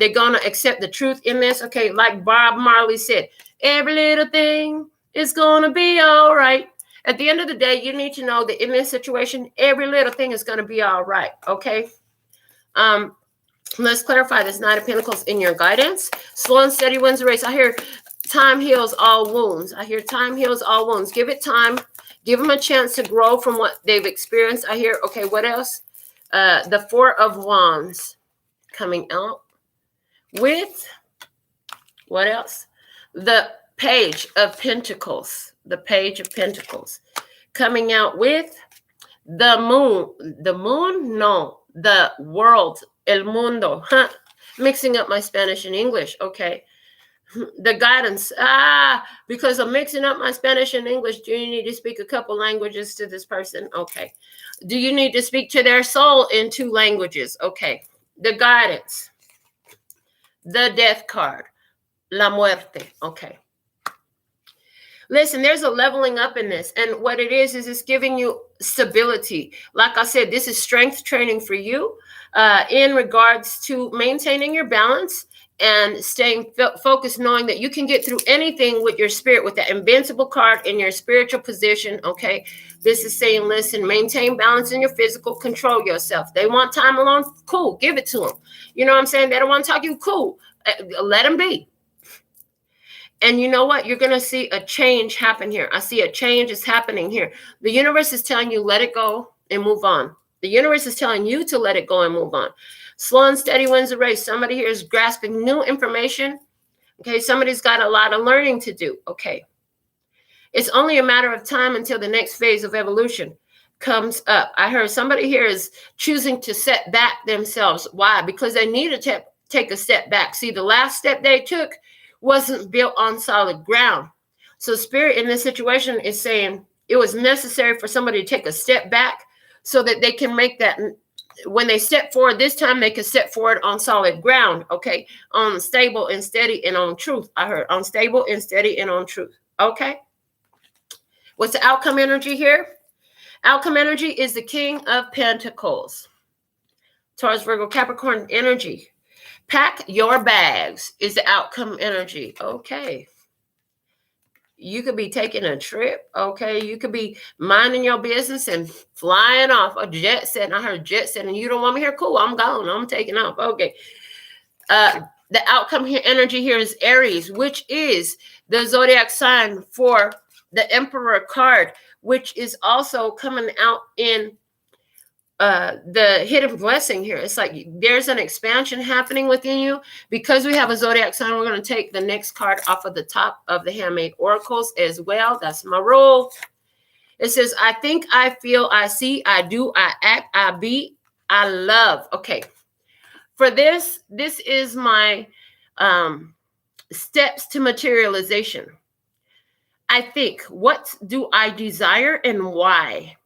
A: going to accept the truth in this. Okay, like Bob Marley said, every little thing is going to be all right. At the end of the day, you need to know that in this situation, every little thing is going to be all right. Okay. Let's clarify this Knight of Pentacles in your guidance. Slow and steady wins the race. I hear time heals all wounds. I hear time heals all wounds. Give it time. Give them a chance to grow from what they've experienced. I hear, okay, what else? The Four of Wands coming out with, what else? The Page of Pentacles. The Page of Pentacles. Coming out with the Moon. The Moon? No. The World. El Mundo. Huh. Mixing up my Spanish and English. Okay. The guidance. Because I'm mixing up my Spanish and English. Do you need to speak a couple languages to this person? Okay. Do you need to speak to their soul in 2 languages? Okay. The guidance. The Death card. La Muerte. Okay. Listen, there's a leveling up in this. And what it is it's giving you stability. Like I said, this is strength training for you in regards to maintaining your balance and staying focused, knowing that you can get through anything with your spirit, with the Invincible card in your spiritual position. Okay. This is saying, listen, maintain balance in your physical, control yourself. They want time alone. Cool. Give it to them. You know what I'm saying? They don't want to talk to you. Cool. Let them be. And you know what? You're going to see a change happen here. I see a change is happening here. The universe is telling you, let it go and move on. The universe is telling you to let it go and move on. Slow and steady wins the race. Somebody here is grasping new information. Okay. Somebody's got a lot of learning to do. Okay. It's only a matter of time until the next phase of evolution comes up. I heard somebody here is choosing to set back themselves. Why? Because they need to take a step back. See, the last step they took wasn't built on solid ground. So Spirit in this situation is saying it was necessary for somebody to take a step back so that they can make that, when they step forward this time, they can step forward on solid ground. Okay. On stable and steady and on truth. I heard on stable and steady and on truth. Okay. What's the outcome energy here? Outcome energy is the King of Pentacles. Taurus, Virgo, Capricorn energy. Pack your bags is the outcome energy. Okay. You could be taking a trip. Okay. You could be minding your business and flying off a jet set. I heard jet set and you don't want me here. Cool. I'm gone. I'm taking off. Okay. The outcome here energy here is Aries, which is the zodiac sign for the Emperor card, which is also coming out in the hidden blessing here. It's like there's an expansion happening within you. Because we have a zodiac sign, we're going to take the next card off of the top of the Handmade Oracles as well. That's my rule. It says, I think, I feel, I see, I do, I act, I be, I love. Okay. For this is my steps to materialization. I think, what do I desire and why?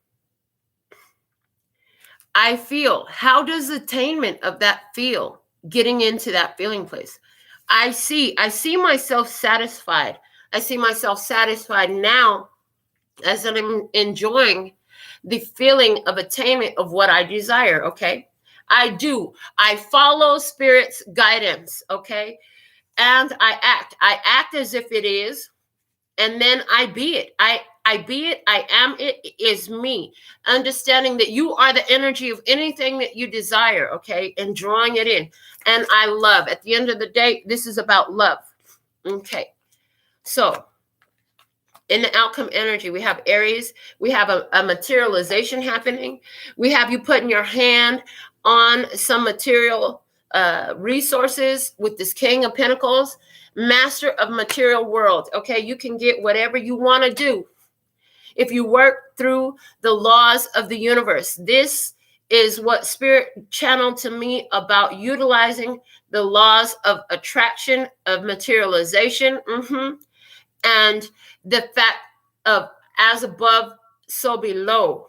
A: I feel, how does attainment of that feel, getting into that feeling place? I see myself satisfied. I see myself satisfied now as I'm enjoying the feeling of attainment of what I desire. Okay. I follow Spirit's guidance. Okay. And I act as if it is, and then I be it. I be it, I am it, is me. Understanding that you are the energy of anything that you desire, okay? And drawing it in. And I love. At the end of the day, this is about love. Okay. So, in the outcome energy, we have Aries. We have a materialization happening. We have you putting your hand on some material resources with this King of Pentacles. Master of material world, okay? You can get whatever you want to do if you work through the laws of the universe. This is what Spirit channeled to me about utilizing the laws of attraction, of materialization, and the fact of as above, so below.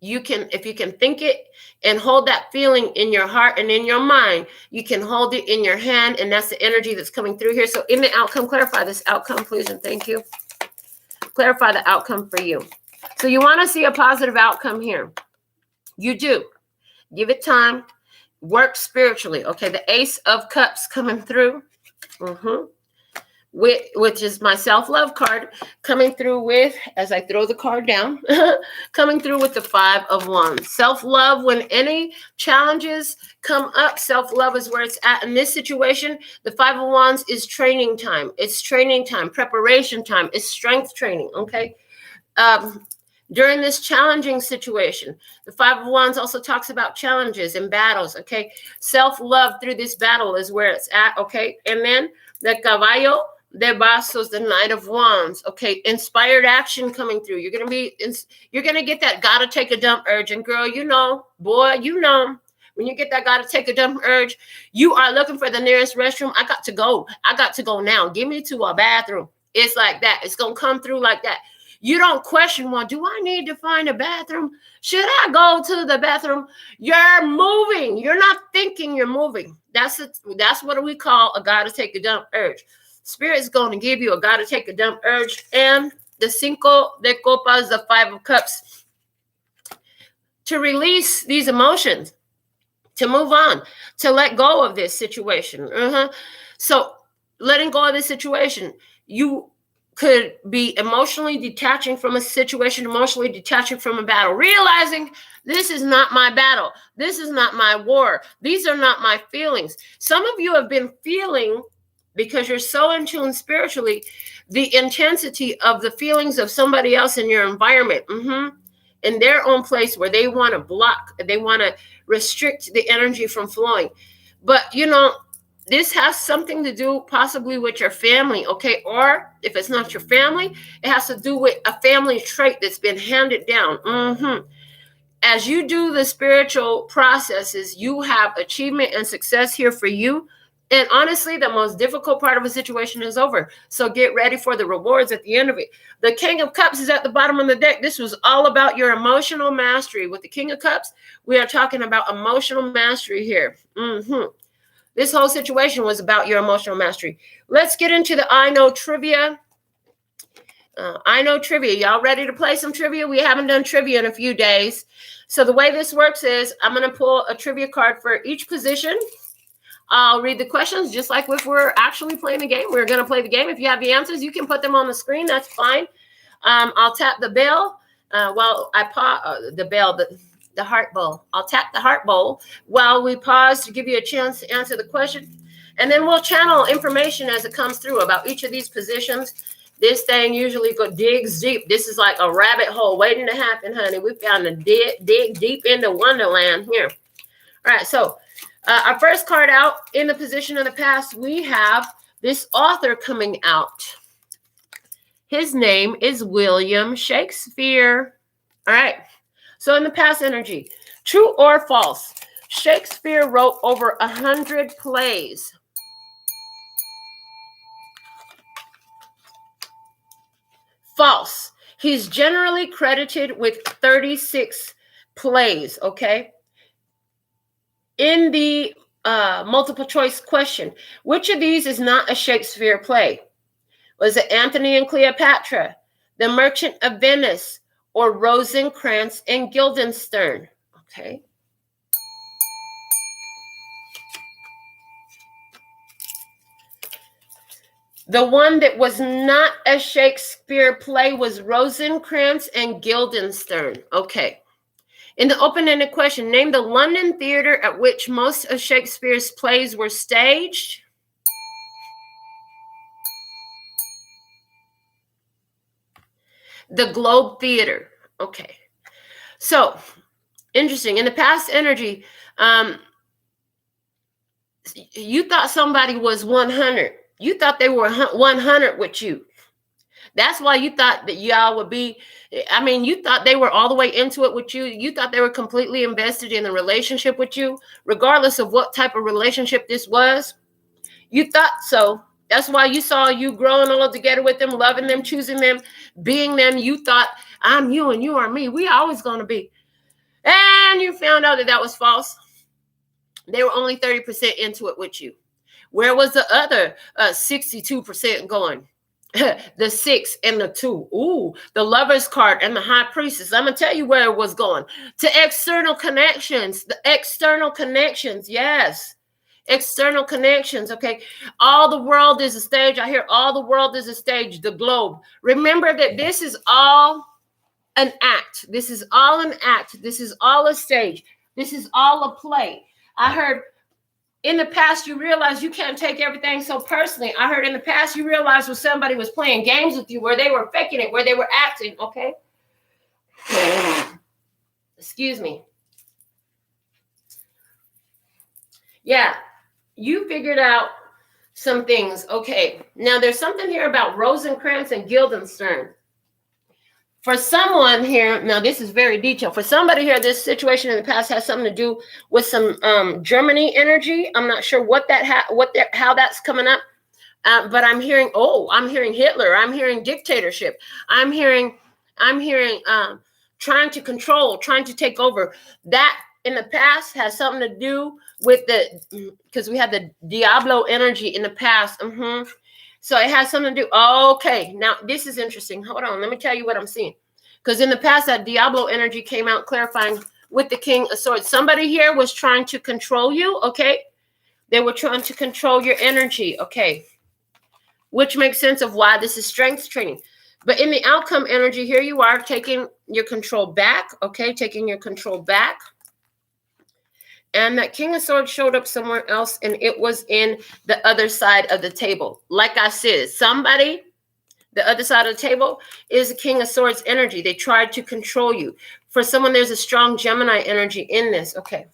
A: You can, if you can think it and hold that feeling in your heart and in your mind, you can hold it in your hand, and that's the energy that's coming through here. So in the outcome, clarify this outcome, please, and thank you. Clarify the outcome for you. So you want to see a positive outcome here. You do. Give it time. Work spiritually. Okay, the Ace of Cups coming through. Which is my self-love card, coming through with, as I throw the card down, coming through with the Five of Wands. Self-love, when any challenges come up, self-love is where it's at. In this situation, the Five of Wands is training time. It's training time, preparation time. It's strength training, okay? During this challenging situation, the Five of Wands also talks about challenges and battles, okay? Self-love through this battle is where it's at, okay? And then the Caballo de Bastos, the Knight of Wands, okay? Inspired action coming through. You're gonna get that gotta take a dump urge. And girl, you know, boy, you know, when you get that gotta take a dump urge, you are looking for the nearest restroom. I got to go now. Give me to a bathroom. It's like that. It's gonna come through like that. You don't question, well, do I need to find a bathroom? Should I go to the bathroom? You're moving. You're not thinking, you're moving. That's what we call a gotta take a dump urge. Spirit's going to give you a gotta take a dump urge. And the Cinco de Copas, the Five of Cups, to release these emotions, to move on, to let go of this situation. So letting go of this situation, you could be emotionally detaching from a situation, emotionally detaching from a battle, realizing this is not my battle. This is not my war. These are not my feelings. Some of you have been feeling, because you're so in tune spiritually, the intensity of the feelings of somebody else in your environment, in their own place where they want to block, they want to restrict the energy from flowing. But, you know, this has something to do possibly with your family, okay? Or if it's not your family, it has to do with a family trait that's been handed down. As you do the spiritual processes, you have achievement and success here for you. And honestly, the most difficult part of a situation is over. So get ready for the rewards at the end of it. The King of Cups is at the bottom of the deck. This was all about your emotional mastery. With the King of Cups, we are talking about emotional mastery here. This whole situation was about your emotional mastery. Let's get into the I Know trivia. I Know trivia. Y'all ready to play some trivia? We haven't done trivia in a few days. So the way this works is I'm going to pull a trivia card for each position. I'll read the questions just like if we're actually playing the game. We're going to play the game. If you have the answers, you can put them on the screen. That's fine. I'll tap the bell while I pause the heart bowl. I'll tap the heart bowl while we pause to give you a chance to answer the question. And then we'll channel information as it comes through about each of these positions. This thing usually digs deep. This is like a rabbit hole waiting to happen, honey. We found a dig deep into Wonderland here. All right, so our first card out in the position of the past, we have this author coming out. His name is William Shakespeare. All right. So in the past energy, true or false, Shakespeare wrote over 100 plays. False. He's generally credited with 36 plays, okay? In the multiple choice question, which of these is not a Shakespeare play? Was it Antony and Cleopatra, The Merchant of Venice, or Rosencrantz and Guildenstern? Okay. The one that was not a Shakespeare play was Rosencrantz and Guildenstern. Okay. In the open-ended question, name the London theater at which most of Shakespeare's plays were staged. The Globe Theater. Okay. So, interesting. In the past energy, you thought somebody was 100. You thought they were 100 with you. That's why you thought that y'all would be, I mean, you thought they were all the way into it with you. You thought they were completely invested in the relationship with you, regardless of what type of relationship this was. You thought so. That's why you saw you growing all together with them, loving them, choosing them, being them. You thought, I'm you and you are me. We always going to be. And you found out that that was false. They were only 30% into it with you. Where was the other 62% going? The 6 and the 2. Ooh, the Lover's card and the High Priestess. I'm going to tell you where it was going. To external connections. The external connections. Yes. External connections. Okay. All the world is a stage. I hear all the world is a stage. The globe. Remember that this is all an act. This is all an act. This is all a stage. This is all a play. I heard in the past, you realize you can't take everything so personally. I heard in the past, you realized when somebody was playing games with you, where they were faking it, where they were acting, okay? Excuse me. Yeah, you figured out some things. Okay, now there's something here about Rosencrantz and Guildenstern. For someone here, now this is very detailed. For somebody here, this situation in the past has something to do with some Germany energy. I'm not sure what how that's coming up, but I'm hearing Hitler. I'm hearing dictatorship. I'm hearing trying to control, trying to take over. That in the past has something to do with because we had the Diablo energy in the past. So it has something to do. Okay, now this is interesting. Hold on, let me tell you what I'm seeing. Because in the past, that Diablo energy came out clarifying with the King of Swords. Somebody here was trying to control you, okay? They were trying to control your energy, okay? Which makes sense of why this is strength training. But in the outcome energy, here you are taking your control back, okay? Taking your control back. And that King of Swords showed up somewhere else, and it was in the other side of the table. Like I said, somebody, the other side of the table, is the King of Swords energy. They tried to control you. For someone, there's a strong Gemini energy in this. Okay.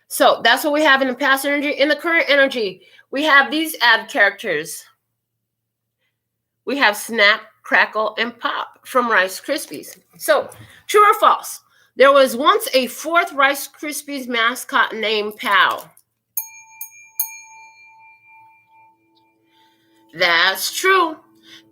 A: So that's what we have in the past energy. In the current energy, we have these add characters. We have Snap, Crackle, and Pop from Rice Krispies. So, true or false? There was once a fourth Rice Krispies mascot named Pal. That's true.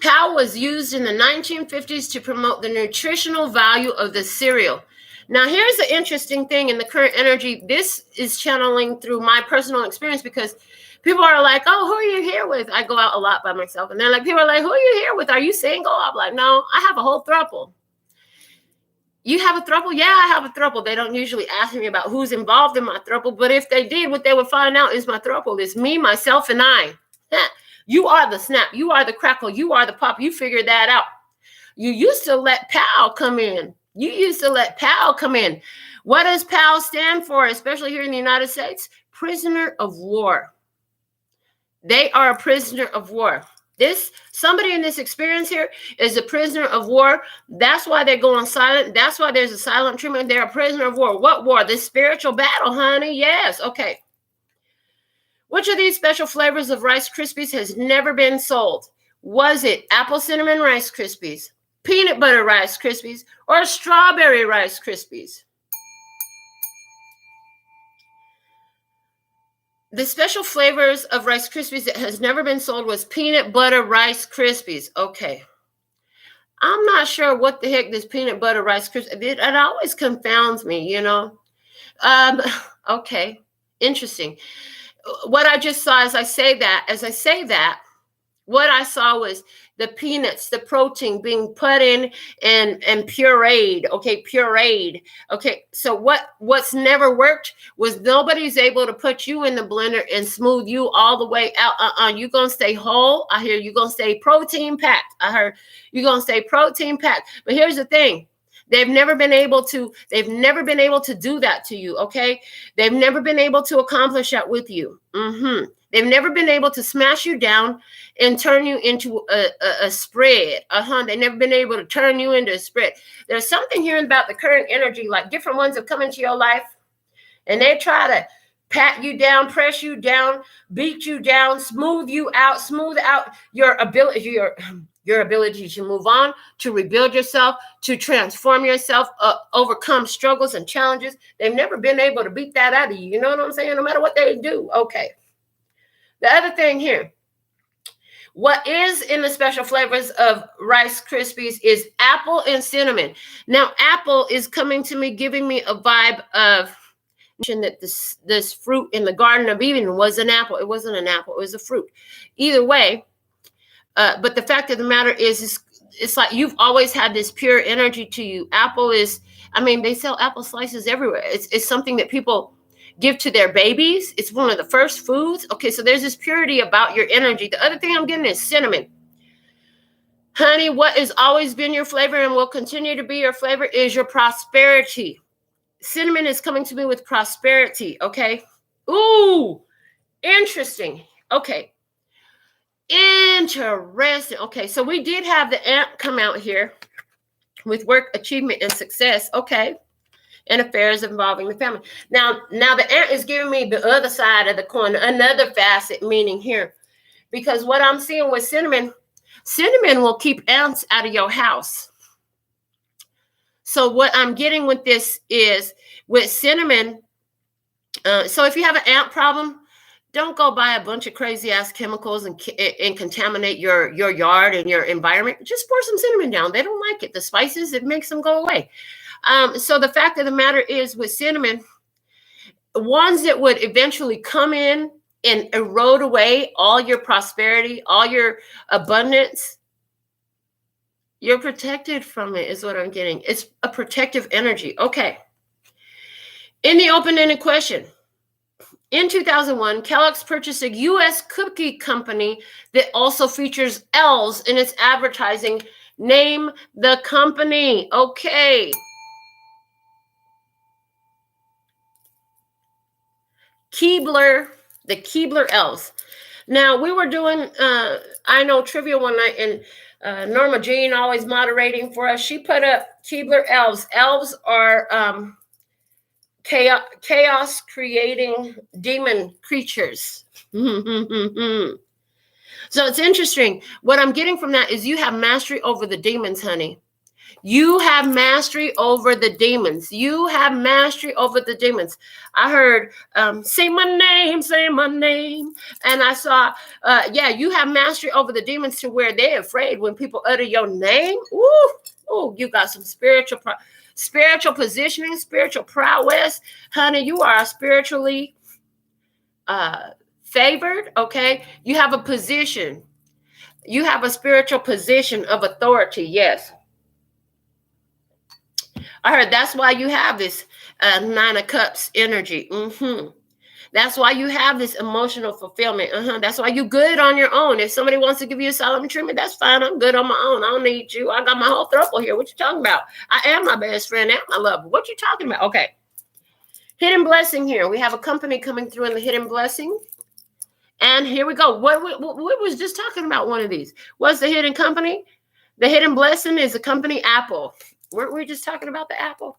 A: Pal was used in the 1950s to promote the nutritional value of the cereal. Now, here's the interesting thing in the current energy. This is channeling through my personal experience because people are like, oh, who are you here with? I go out a lot by myself. And they're like, people are like, who are you here with? Are you single? I'm like, no, I have a whole throuple. You have a throuple? Yeah, I have a throuple. They don't usually ask me about who's involved in my throuple, but if they did, what they would find out is my throuple is me, myself, and I. You are the Snap. You are the Crackle. You are the Pop. You figured that out. You used to let Pal come in. You used to let Pal come in. What does Pal stand for, especially here in the United States? Prisoner of war. They are a prisoner of war. Somebody in this experience here is a prisoner of war. That's why they're going silent. That's why there's a silent treatment. They're a prisoner of war. What war? This spiritual battle, honey. Yes. Okay. Which of these special flavors of Rice Krispies has never been sold? Was it apple cinnamon Rice Krispies, peanut butter Rice Krispies, or strawberry Rice Krispies? The special flavors of Rice Krispies that has never been sold was peanut butter Rice Krispies. Okay. I'm not sure what the heck this peanut butter Rice Krispies, it always confounds me, you know. Okay. Interesting. What I just saw as I say that, what I saw was the peanuts, the protein being put in and pureed. Okay, pureed. Okay, so what's never worked was nobody's able to put you in the blender and smooth you all the way out. You're gonna stay whole. I hear you're gonna stay protein packed. I heard you're gonna stay protein packed. But here's the thing. They've never been able to do that to you, okay? They've never been able to accomplish that with you. They've never been able to smash you down and turn you into a spread. They've never been able to turn you into a spread. There's something here about the current energy, like different ones have come into your life, and they try to pat you down, press you down, beat you down, smooth out your ability, your ability to move on, to rebuild yourself, to transform yourself, overcome struggles and challenges. They've never been able to beat that out of you. You know what I'm saying? No matter what they do. Okay. The other thing here, what is in the special flavors of Rice Krispies is apple and cinnamon. Now, apple is coming to me, giving me a vibe of that this fruit in the Garden of Eden was an apple. It wasn't an apple. It was a fruit. Either way, but the fact of the matter is it's like you've always had this pure energy to you. Apple is, I mean, they sell apple slices everywhere. It's something that people give to their babies. It's one of the first foods. Okay, so there's this purity about your energy. The other thing I'm getting is cinnamon. Honey, what has always been your flavor and will continue to be your flavor is your prosperity. Cinnamon is coming to me with prosperity, okay? Ooh, interesting. Okay. Interesting. Okay, so we did have the ant come out here with work, achievement, and success. Okay. And affairs involving the family. Now the ant is giving me the other side of the coin, another facet meaning here. Because what I'm seeing with cinnamon will keep ants out of your house. So what I'm getting with this is with cinnamon. So if you have an ant problem, don't go buy a bunch of crazy ass chemicals and contaminate your yard and your environment. Just pour some cinnamon down. They don't like it. The spices, it makes them go away. So the fact of the matter is with cinnamon, ones that would eventually come in and erode away all your prosperity, all your abundance, you're protected from it is what I'm getting. It's a protective energy. Okay. In the open-ended question, in 2001, Kellogg's purchased a U.S. cookie company that also features elves in its advertising. Name the company. Okay. Keebler, the Keebler elves. Now, we were doing, I know, trivia one night, and Norma Jean, always moderating for us, she put up Keebler elves. Elves are chaos creating demon creatures. So it's interesting. What I'm getting from that is you have mastery over the demons, honey. You have mastery over the demons. You have mastery over the demons. I heard, say my name, say my name. And I saw, you have mastery over the demons to where they're afraid when people utter your name. Ooh, you got some spiritual positioning, spiritual prowess. Honey, you are spiritually favored, okay? You have a position. You have a spiritual position of authority, yes. I heard that's why you have this Nine of Cups energy. That's why you have this emotional fulfillment. That's why you're good on your own. If somebody wants to give you a solemn treatment, that's fine. I'm good on my own. I don't need you. I got my whole throuple here. What you talking about? I am my best friend and my lover. What you talking about? Okay. Hidden blessing here. We have a company coming through in the hidden blessing. And here we go. What was just talking about one of these? What's the hidden company? The hidden blessing is the company Apple. Weren't we just talking about the apple?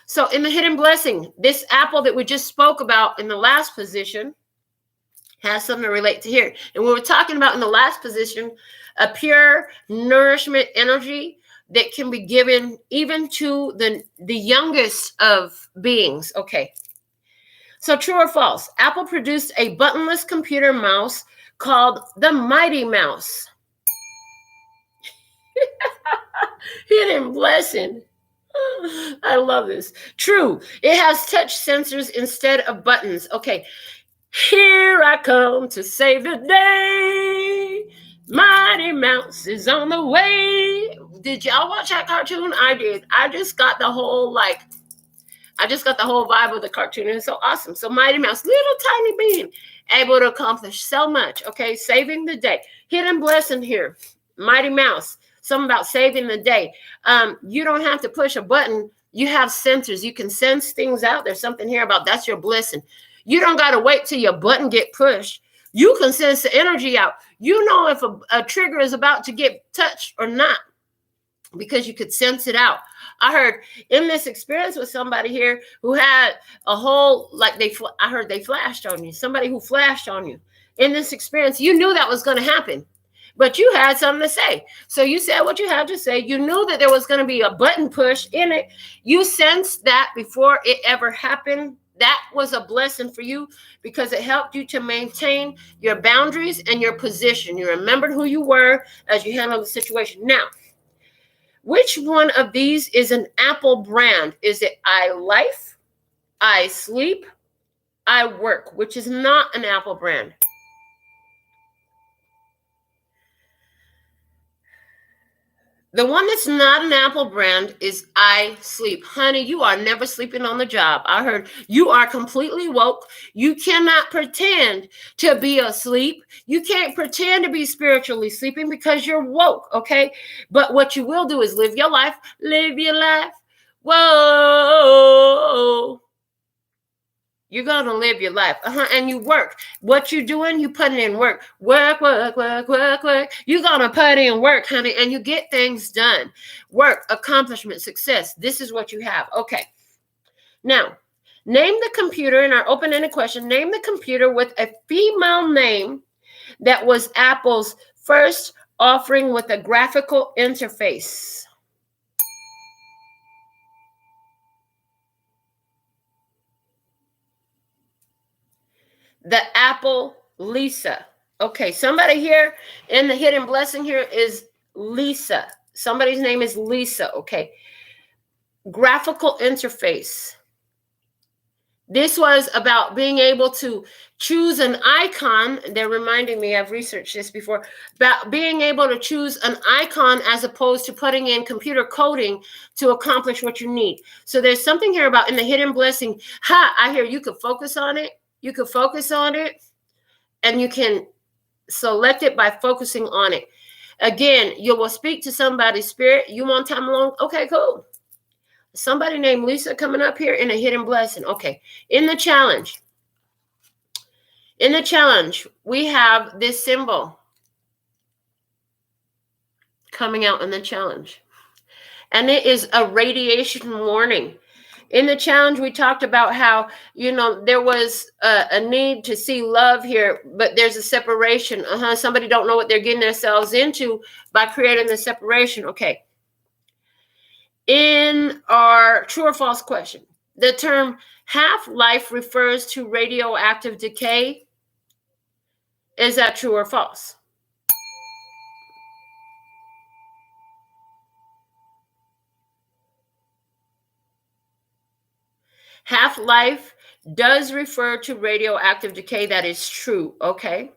A: So in the hidden blessing, this apple that we just spoke about in the last position has something to relate to here. And we were talking about in the last position, a pure nourishment energy that can be given even to the youngest of beings. Okay. So true or false? Apple produced a buttonless computer mouse called the Mighty Mouse. Hidden blessing. I love this. True. It has touch sensors instead of buttons. Okay. Here I come to save the day. Mighty Mouse is on the way. Did y'all watch that cartoon? I did. I just got the whole vibe of the cartoon. And it's so awesome. So Mighty Mouse, little tiny being, able to accomplish so much. Okay. Saving the day. Hidden blessing here. Mighty Mouse. Something about saving the day. You don't have to push a button. You have sensors. You can sense things out. There's something here about that's your blessing. You don't got to wait till your button get pushed. You can sense the energy out. You know if a trigger is about to get touched or not because you could sense it out. I heard in this experience with somebody here who had a whole, I heard they flashed on you. Somebody who flashed on you. In this experience, you knew that was going to happen. but you had something to say. So you said what you had to say. You knew that there was going to be a button push in it. You sensed that before it ever happened. That was a blessing for you because it helped you to maintain your boundaries and your position. You remembered who you were as you handled the situation. Now, which one of these is an Apple brand? Is it I Life, I Sleep, I Work, which is not an Apple brand? The one that's not an Apple brand is I Sleep. Honey, you are never sleeping on the job. I heard you are completely woke. You cannot pretend to be asleep. You can't pretend to be spiritually sleeping because you're woke, okay? But what you will do is live your life. Live your life. Whoa. You're going to live your life. And you work. What you doing, you putting in work. Work, work, work, work, work. You're going to put in work, honey, and you get things done. Work, accomplishment, success. This is what you have. Okay. Now, name the computer in our open-ended question. Name the computer with a female name that was Apple's first offering with a graphical interface. The Apple Lisa. Okay, somebody here in the hidden blessing here is Lisa. Somebody's name is Lisa, okay. Graphical interface. This was about being able to choose an icon. They're reminding me, I've researched this before, about being able to choose an icon as opposed to putting in computer coding to accomplish what you need. So there's something here about in the hidden blessing. I hear you could focus on it. You could focus on it and you can select it by focusing on it. Again, you will speak to somebody's spirit. You want time alone? Okay, cool. Somebody named Lisa coming up here in a hidden blessing. Okay, in the challenge. In the challenge, we have this symbol coming out in the challenge. And it is a radiation warning. In the challenge, we talked about how, there was a need to see love here, but there's a separation. Somebody don't know what they're getting themselves into by creating the separation. Okay. In our true or false question, the term half-life refers to radioactive decay. Is that true or false? Half-life does refer to radioactive decay. That is true, okay?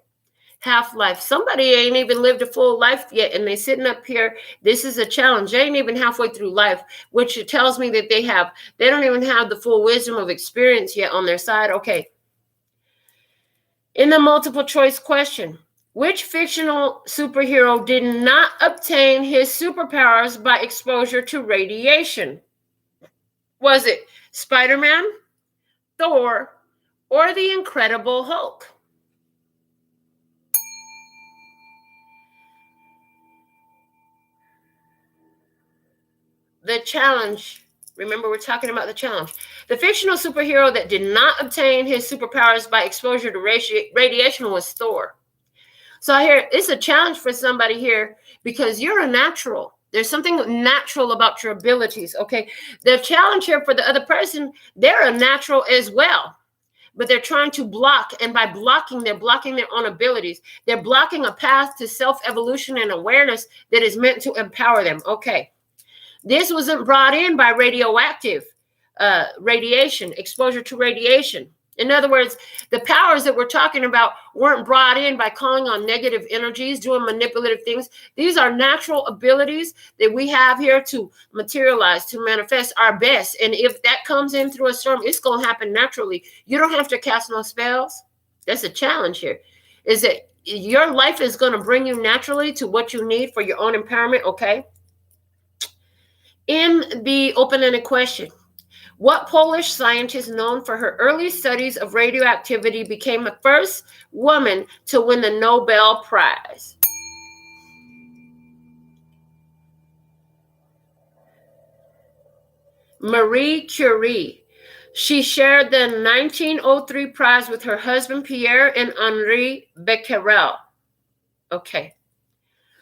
A: Half-life. Somebody ain't even lived a full life yet, and they sitting up here. This is a challenge. They ain't even halfway through life, which tells me that they don't even have the full wisdom of experience yet on their side. Okay. In the multiple choice question, which fictional superhero did not obtain his superpowers by exposure to radiation? Was it Spider-Man, Thor, or the Incredible Hulk? The challenge. Remember, we're talking about the challenge. The fictional superhero that did not obtain his superpowers by exposure to radiation was Thor. So I hear it's a challenge for somebody here because you're a natural. There's something natural about your abilities, okay? The challenge here for the other person, they're a natural as well, but they're trying to block, and by blocking, they're blocking their own abilities. They're blocking a path to self-evolution and awareness that is meant to empower them, okay? This wasn't brought in by radioactive radiation, exposure to radiation. In other words, the powers that we're talking about weren't brought in by calling on negative energies, doing manipulative things. These are natural abilities that we have here to materialize, to manifest our best. And if that comes in through a storm, it's going to happen naturally. You don't have to cast no spells. That's a challenge here. Is that your life is going to bring you naturally to what you need for your own empowerment, okay? In the open-ended question, what Polish scientist known for her early studies of radioactivity became the first woman to win the Nobel Prize? Marie Curie. She shared the 1903 prize with her husband Pierre and Henri Becquerel. Okay.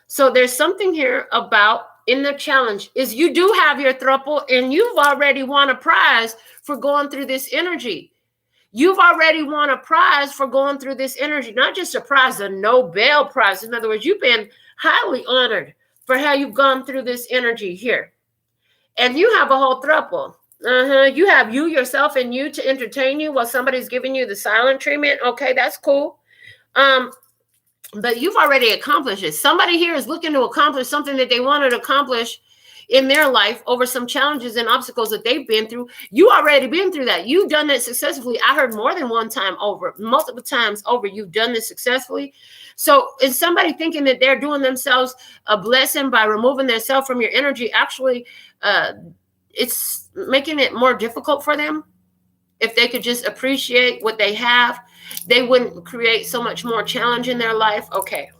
A: So there's something here about in the challenge is you do have your throuple and you've already won a prize for going through this energy. You've already won a prize for going through this energy, not just a prize, a Nobel Prize. In other words, you've been highly honored for how you've gone through this energy here. And you have a whole throuple. You have you, yourself, and you to entertain you while somebody's giving you the silent treatment. Okay, that's cool. But you've already accomplished it. Somebody here is looking to accomplish something that they wanted to accomplish in their life over some challenges and obstacles that they've been through. You already been through that. You've done that successfully. I heard more than one time over, multiple times over, you've done this successfully. So is somebody thinking that they're doing themselves a blessing by removing themselves from your energy? Actually, it's making it more difficult for them. If they could just appreciate what they have, they wouldn't create so much more challenge in their life. Okay.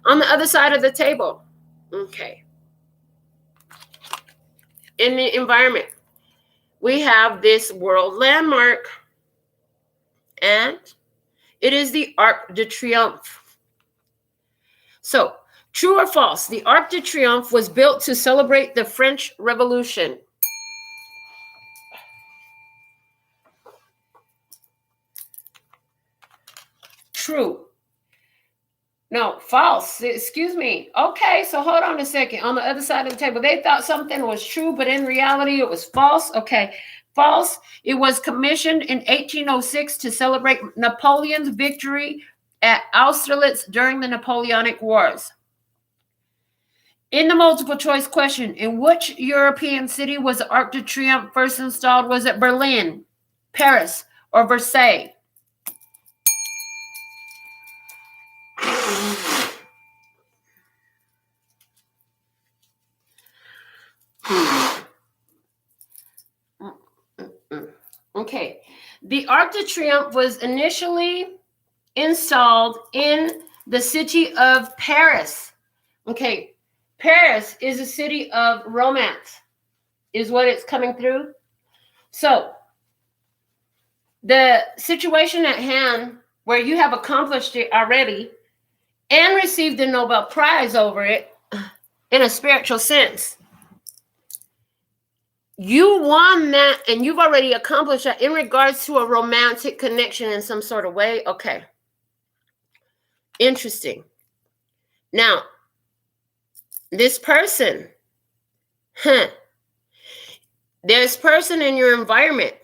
A: On the other side of the table, okay, in the environment, we have this world landmark, and it is the Arc de Triomphe. So, true or false, the Arc de Triomphe was built to celebrate the French Revolution. True. No, false. Excuse me. Okay, so hold on a second. On the other side of the table, they thought something was true, but in reality, it was false. Okay, false. It was commissioned in 1806 to celebrate Napoleon's victory at Austerlitz during the Napoleonic Wars. In the multiple choice question, in which European city was the Arc de Triomphe first installed? Was it Berlin, Paris, or Versailles? Okay, the Arc de Triomphe was initially installed in the city of Paris. Okay, Paris is a city of romance, is what it's coming through. So, the situation at hand where you have accomplished it already and received the Nobel Prize over it in a spiritual sense. You won that and you've already accomplished that in regards to a romantic connection in some sort of way. Okay. Interesting. Now, this person, this person in your environment,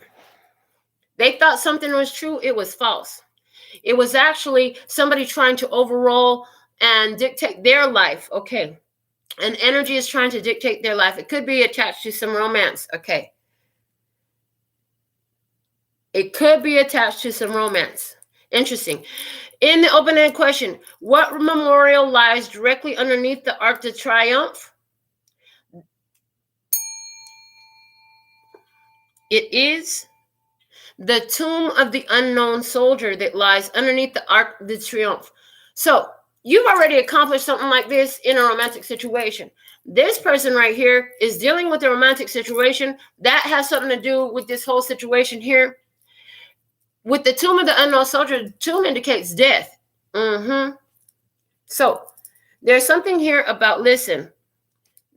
A: they thought something was true. It was false. It was actually somebody trying to overrule and dictate their life. Okay. And energy is trying to dictate their life. It could be attached to some romance. Okay. It could be attached to some romance. Interesting. In the open-ended question, what memorial lies directly underneath the Arc de Triomphe? It is the tomb of the unknown soldier that lies underneath the Arc de Triomphe. So, you've already accomplished something like this in a romantic situation. This person right here is dealing with a romantic situation. That has something to do with this whole situation here. With the tomb of the unknown soldier, the tomb indicates death. So, there's something here about, listen,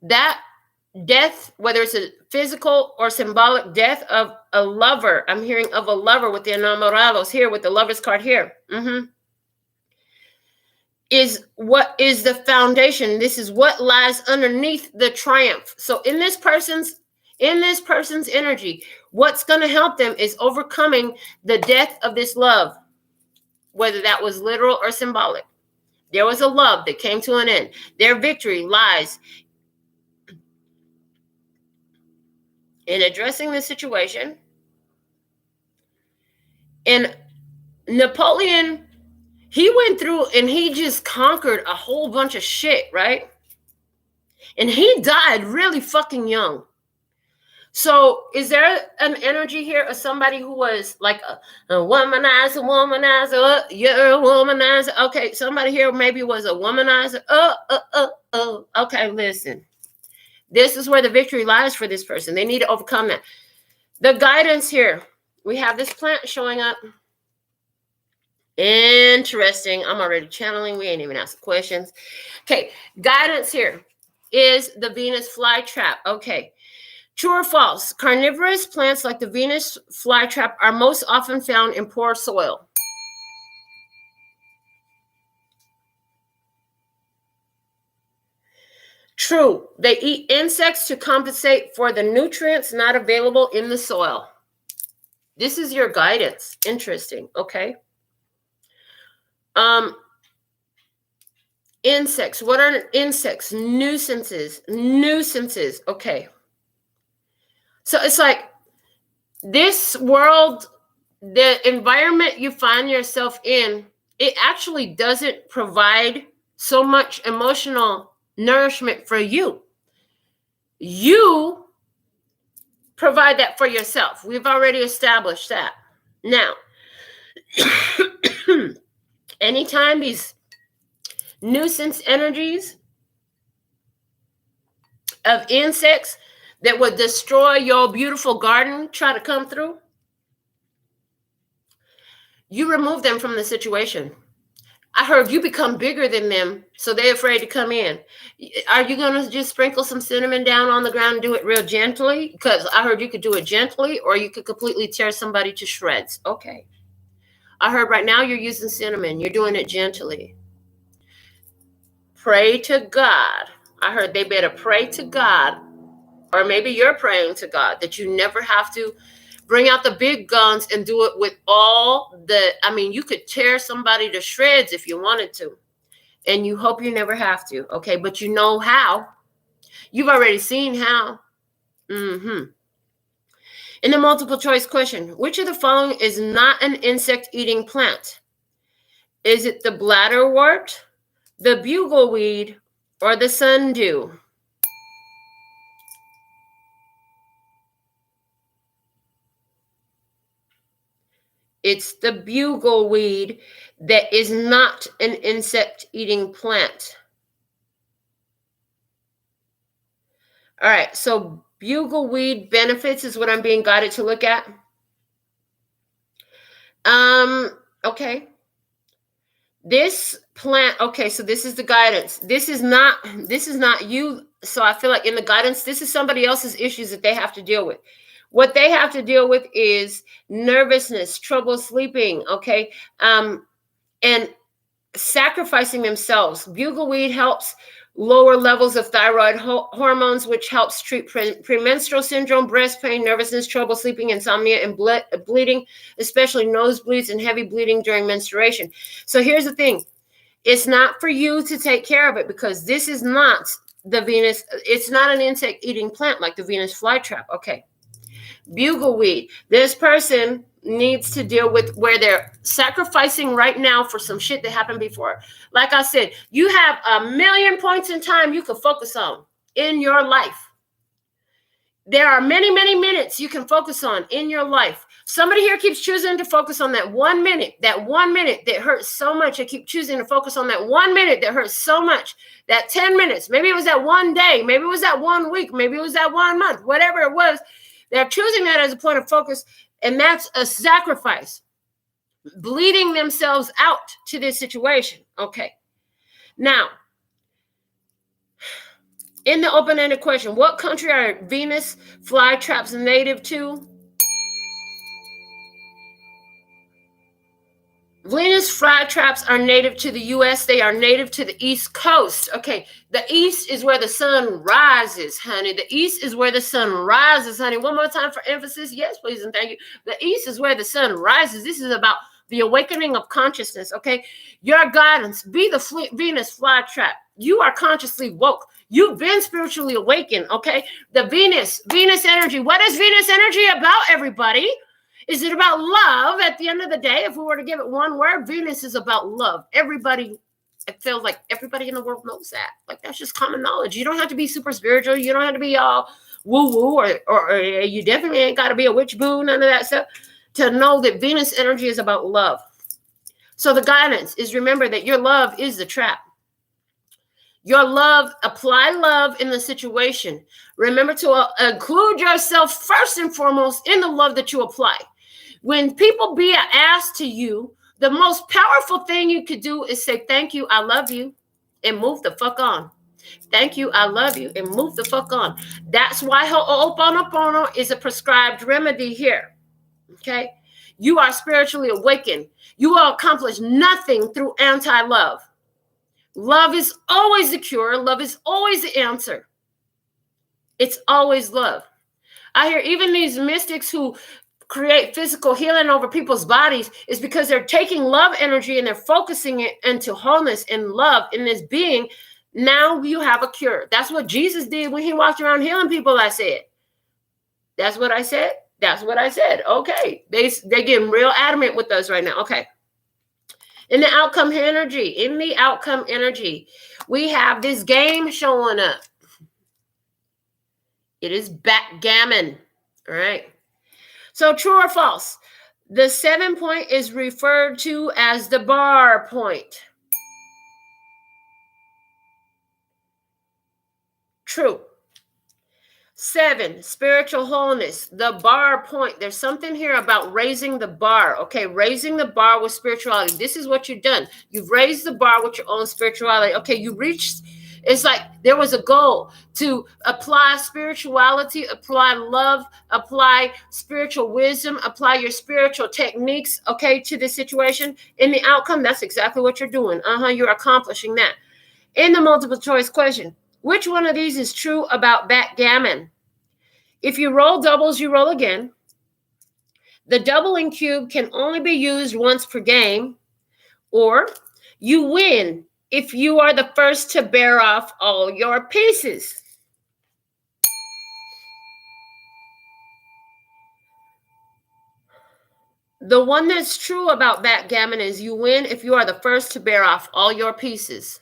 A: that death, whether it's a physical or symbolic death of a lover. I'm hearing of a lover with the enamorados here, with the lover's card here. Is what is the foundation. This is what lies underneath the triumph. So in this person's energy, what's going to help them is overcoming the death of this love, whether that was literal or symbolic. There was a love that came to an end. Their victory lies in addressing the situation. And Napoleon, he went through and he just conquered a whole bunch of shit, right? And he died really fucking young. So is there an energy here of somebody who was like a womanizer? You're a womanizer. Okay, somebody here maybe was a womanizer. Okay, listen. This is where the victory lies for this person. They need to overcome that. The guidance here. We have this plant showing up. Interesting. I'm already channeling. We ain't even asking questions. Okay, guidance here is the Venus flytrap. Okay, true or false? Carnivorous plants like the Venus flytrap are most often found in poor soil. True. They eat insects to compensate for the nutrients not available in the soil. This is your guidance. Interesting. Okay. Insects. What are insects? Nuisances. Nuisances. Okay. So it's like this world, the environment you find yourself in, it actually doesn't provide so much emotional nourishment for you. You provide that for yourself. We've already established that. Now, anytime these nuisance energies of insects that would destroy your beautiful garden try to come through, you remove them from the situation. I heard you become bigger than them, so they're afraid to come in. Are you going to just sprinkle some cinnamon down on the ground and do it real gently? Because I heard you could do it gently, or you could completely tear somebody to shreds. Okay. I heard right now you're using cinnamon. You're doing it gently. Pray to God. I heard they better pray to God, or maybe you're praying to God that you never have to bring out the big guns and do it with all the, I mean, you could tear somebody to shreds if you wanted to. And you hope you never have to. Okay, but you know how. You've already seen how. In the multiple choice question, which of the following is not an insect-eating plant? Is it the bladderwort, the bugleweed, or the sundew? It's the bugleweed that is not an insect-eating plant. All right, so bugleweed benefits is what I'm being guided to look at. Okay. This plant, okay, so this is the guidance. This is not you. So I feel like in the guidance, this is somebody else's issues that they have to deal with. What they have to deal with is nervousness, trouble sleeping, okay, and sacrificing themselves. Bugleweed helps lower levels of thyroid hormones, which helps treat premenstrual syndrome, breast pain, nervousness, trouble sleeping, insomnia, and bleeding, especially nosebleeds and heavy bleeding during menstruation. So here's the thing. It's not for you to take care of it, because this is not the Venus. It's not an insect-eating plant like the Venus flytrap. Okay. Bugleweed. This person needs to deal with where they're sacrificing right now for some shit that happened before. Like I said, you have a million points in time you can focus on in your life. There are many, many minutes you can focus on in your life. Somebody here keeps choosing to focus on that 1 minute that hurts so much. I keep choosing to focus on that 1 minute that hurts so much. That 10 minutes, maybe it was that one day, maybe it was that 1 week, maybe it was that 1 month, whatever it was. They're choosing that as a point of focus, and that's a sacrifice, bleeding themselves out to this situation. Okay. Now, in the open-ended question, what country are Venus flytraps native to? Venus flytraps are native to the U.S. They are native to the East Coast. Okay, the East is where the sun rises, honey. The East is where the sun rises, honey. One more time for emphasis. Yes, please, and thank you. The East is where the sun rises. This is about the awakening of consciousness, okay? Your guidance, be the Venus flytrap. You are consciously woke. You've been spiritually awakened, okay? The Venus energy. What is Venus energy about, everybody? Is it about love? At the end of the day, if we were to give it one word, Venus is about love. Everybody, it feels like everybody in the world knows that. Like, that's just common knowledge. You don't have to be super spiritual. You don't have to be all woo-woo, or you definitely ain't got to be a witch boo, none of that stuff, to know that Venus energy is about love. So the guidance is, remember that your love is the trap. Your love, apply love in the situation. Remember to include yourself first and foremost in the love that you apply. When people be an ass to you, The most powerful thing you could do is say, thank you, I love you, and move the fuck on. Thank you, I love you, and move the fuck on. That's why Ho'oponopono is a prescribed remedy here. Okay? You are spiritually awakened. You will accomplish nothing through anti-love. Love is always the cure. Love is always the answer. It's always love. I hear even these mystics who create physical healing over people's bodies is because they're taking love energy and they're focusing it into wholeness and love in this being. Now you have a cure. That's what Jesus did when he walked around healing people, I said. That's what I said. That's what I said. Okay. They're getting real adamant with us right now. Okay. In the outcome energy, we have this game showing up. It is backgammon. All right. So true or false? The 7 point is referred to as the bar point. True. 7, spiritual wholeness, the bar point. There's something here about raising the bar. Okay, raising the bar with spirituality. This is what you've done. You've raised the bar with your own spirituality. Okay, you reached, it's like there was a goal to apply spirituality, apply love, apply spiritual wisdom, apply your spiritual techniques, okay, to the situation. In the outcome, that's exactly what you're doing. You're accomplishing that. In the multiple choice question, which one of these is true about backgammon? If you roll doubles, you roll again. The doubling cube can only be used once per game. Or you win if you are the first to bear off all your pieces. The one that's true about backgammon is you win if you are the first to bear off all your pieces.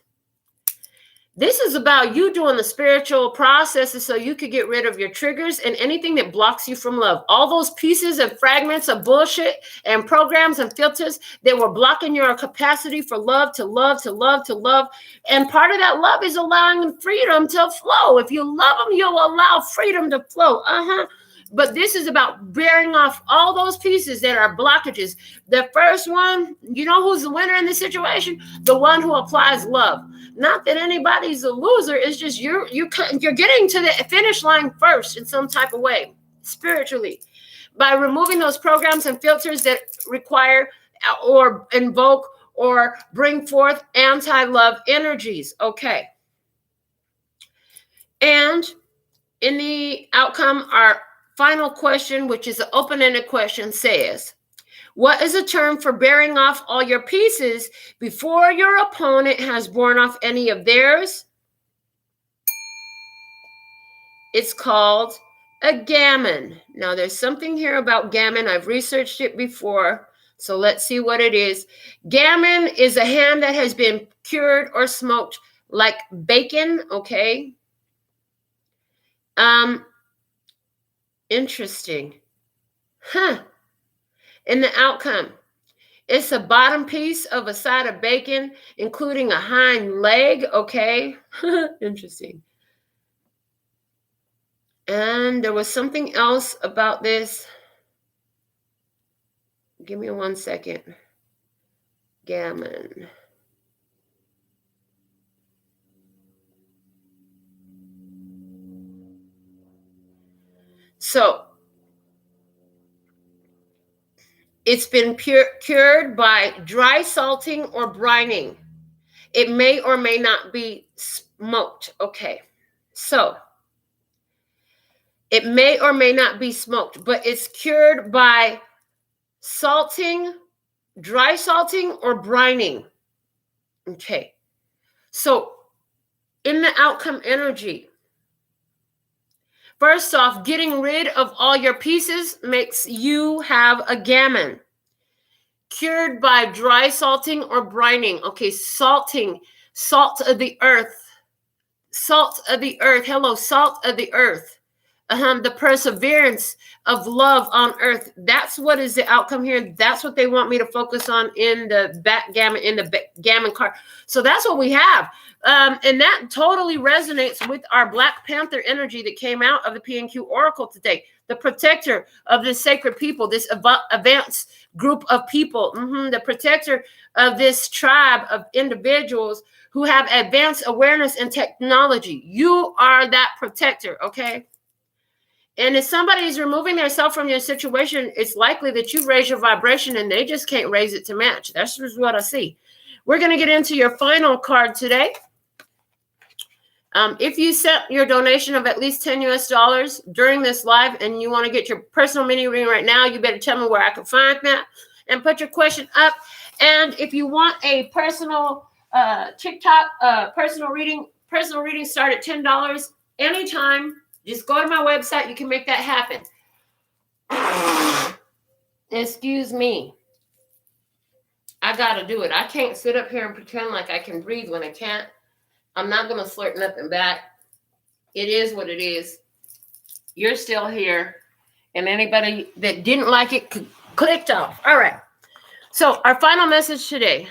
A: This is about you doing the spiritual processes so you could get rid of your triggers and anything that blocks you from love. All those pieces and fragments of bullshit and programs and filters that were blocking your capacity for love, to love, to love, to love. And part of that love is allowing freedom to flow. If you love them, you'll allow freedom to flow. But this is about bearing off all those pieces that are blockages. The first one, you know who's the winner in this situation? The one who applies love. Not that anybody's a loser. It's just you're getting to the finish line first in some type of way, spiritually, by removing those programs and filters that require or invoke or bring forth anti-love energies. Okay. And in the outcome, our final question, which is an open-ended question, says, what is a term for bearing off all your pieces before your opponent has borne off any of theirs? It's called a gammon. Now, there's something here about gammon. I've researched it before, so let's see what it is. Gammon is a ham that has been cured or smoked like bacon, okay? Interesting. In the outcome, it's a bottom piece of a side of bacon, including a hind leg, okay? Interesting. And there was something else about this. Give me 1 second. Gammon. So, it's been cured by dry salting or brining. It may or may not be smoked. Okay. So, it may or may not be smoked, but it's cured by salting, dry salting, or brining. Okay. So, in the outcome energy, first off, getting rid of all your pieces makes you have a gammon. Cured by dry salting or brining. Okay, salting, salt of the earth. Salt of the earth. Hello, salt of the earth. The perseverance of love on earth. That's what is the outcome here. That's what they want me to focus on in the backgammon, in the gammon card. So that's what we have. And that totally resonates with our Black Panther energy that came out of the PNQ Oracle today. the protector of this sacred people, this advanced group of people, the protector of this tribe of individuals who have advanced awareness and technology. You are that protector, okay? And if somebody is removing themselves from your situation, it's likely that you raise your vibration and they just can't raise it to match. That's just what I see. We're going to get into your final card today. If you sent your donation of at least $10 US during this live and you want to get your personal mini reading right now, you better tell me where I can find that and put your question up. And if you want a personal TikTok personal reading start at $10 anytime. Just go to my website. You can make that happen. Excuse me. I got to do it. I can't sit up here and pretend like I can breathe when I can't. I'm not going to flirt nothing back. It is what it is. You're still here. And anybody that didn't like it clicked off. All right. So our final message today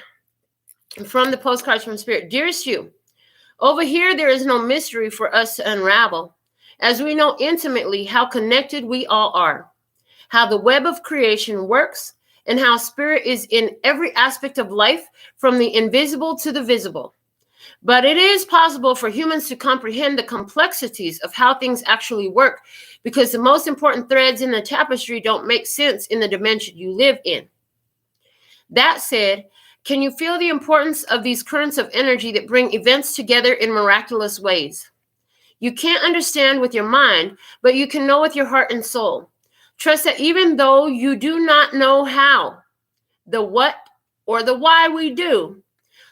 A: from the postcards from Spirit. Dearest you, over here there is no mystery for us to unravel, as we know intimately how connected we all are, how the web of creation works, and how Spirit is in every aspect of life, from the invisible to the visible. But it is possible for humans to comprehend the complexities of how things actually work, because the most important threads in the tapestry don't make sense in the dimension you live in. That said, can you feel the importance of these currents of energy that bring events together in miraculous ways? You can't understand with your mind, but you can know with your heart and soul. Trust that even though you do not know how, the what or the why we do,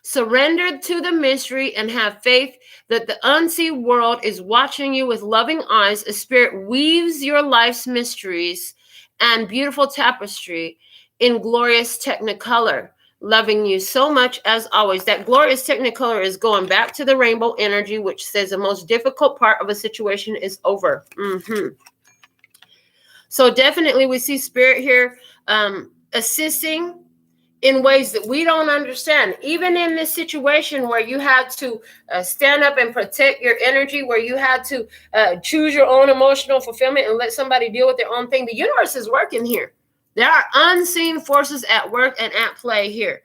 A: surrender to the mystery and have faith that the unseen world is watching you with loving eyes as Spirit weaves your life's mysteries and beautiful tapestry in glorious technicolor. Loving you so much as always. That glorious technicolor is going back to the rainbow energy, which says the most difficult part of a situation is over. So definitely we see Spirit here assisting in ways that we don't understand. Even in this situation where you had to stand up and protect your energy, where you had to choose your own emotional fulfillment and let somebody deal with their own thing, the universe is working here. There are unseen forces at work and at play here.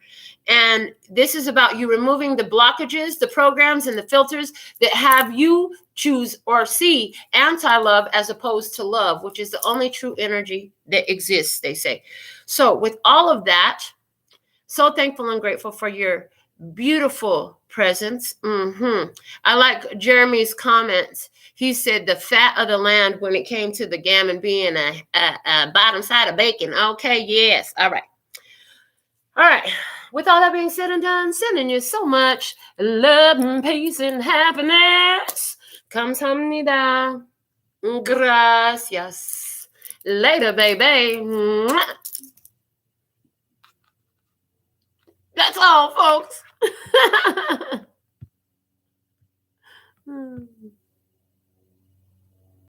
A: And this is about you removing the blockages, the programs, and the filters that have you choose or see anti-love as opposed to love, which is the only true energy that exists, they say. So with all of that, so thankful and grateful for your beautiful presence. I like Jeremy's comments. He said the fat of the land when it came to the gammon being a bottom side of bacon. Okay, yes. All right. All right. With all that being said and done, sending you so much love and peace and happiness. Kamsahamnida. Gracias. Later, baby. That's all, folks.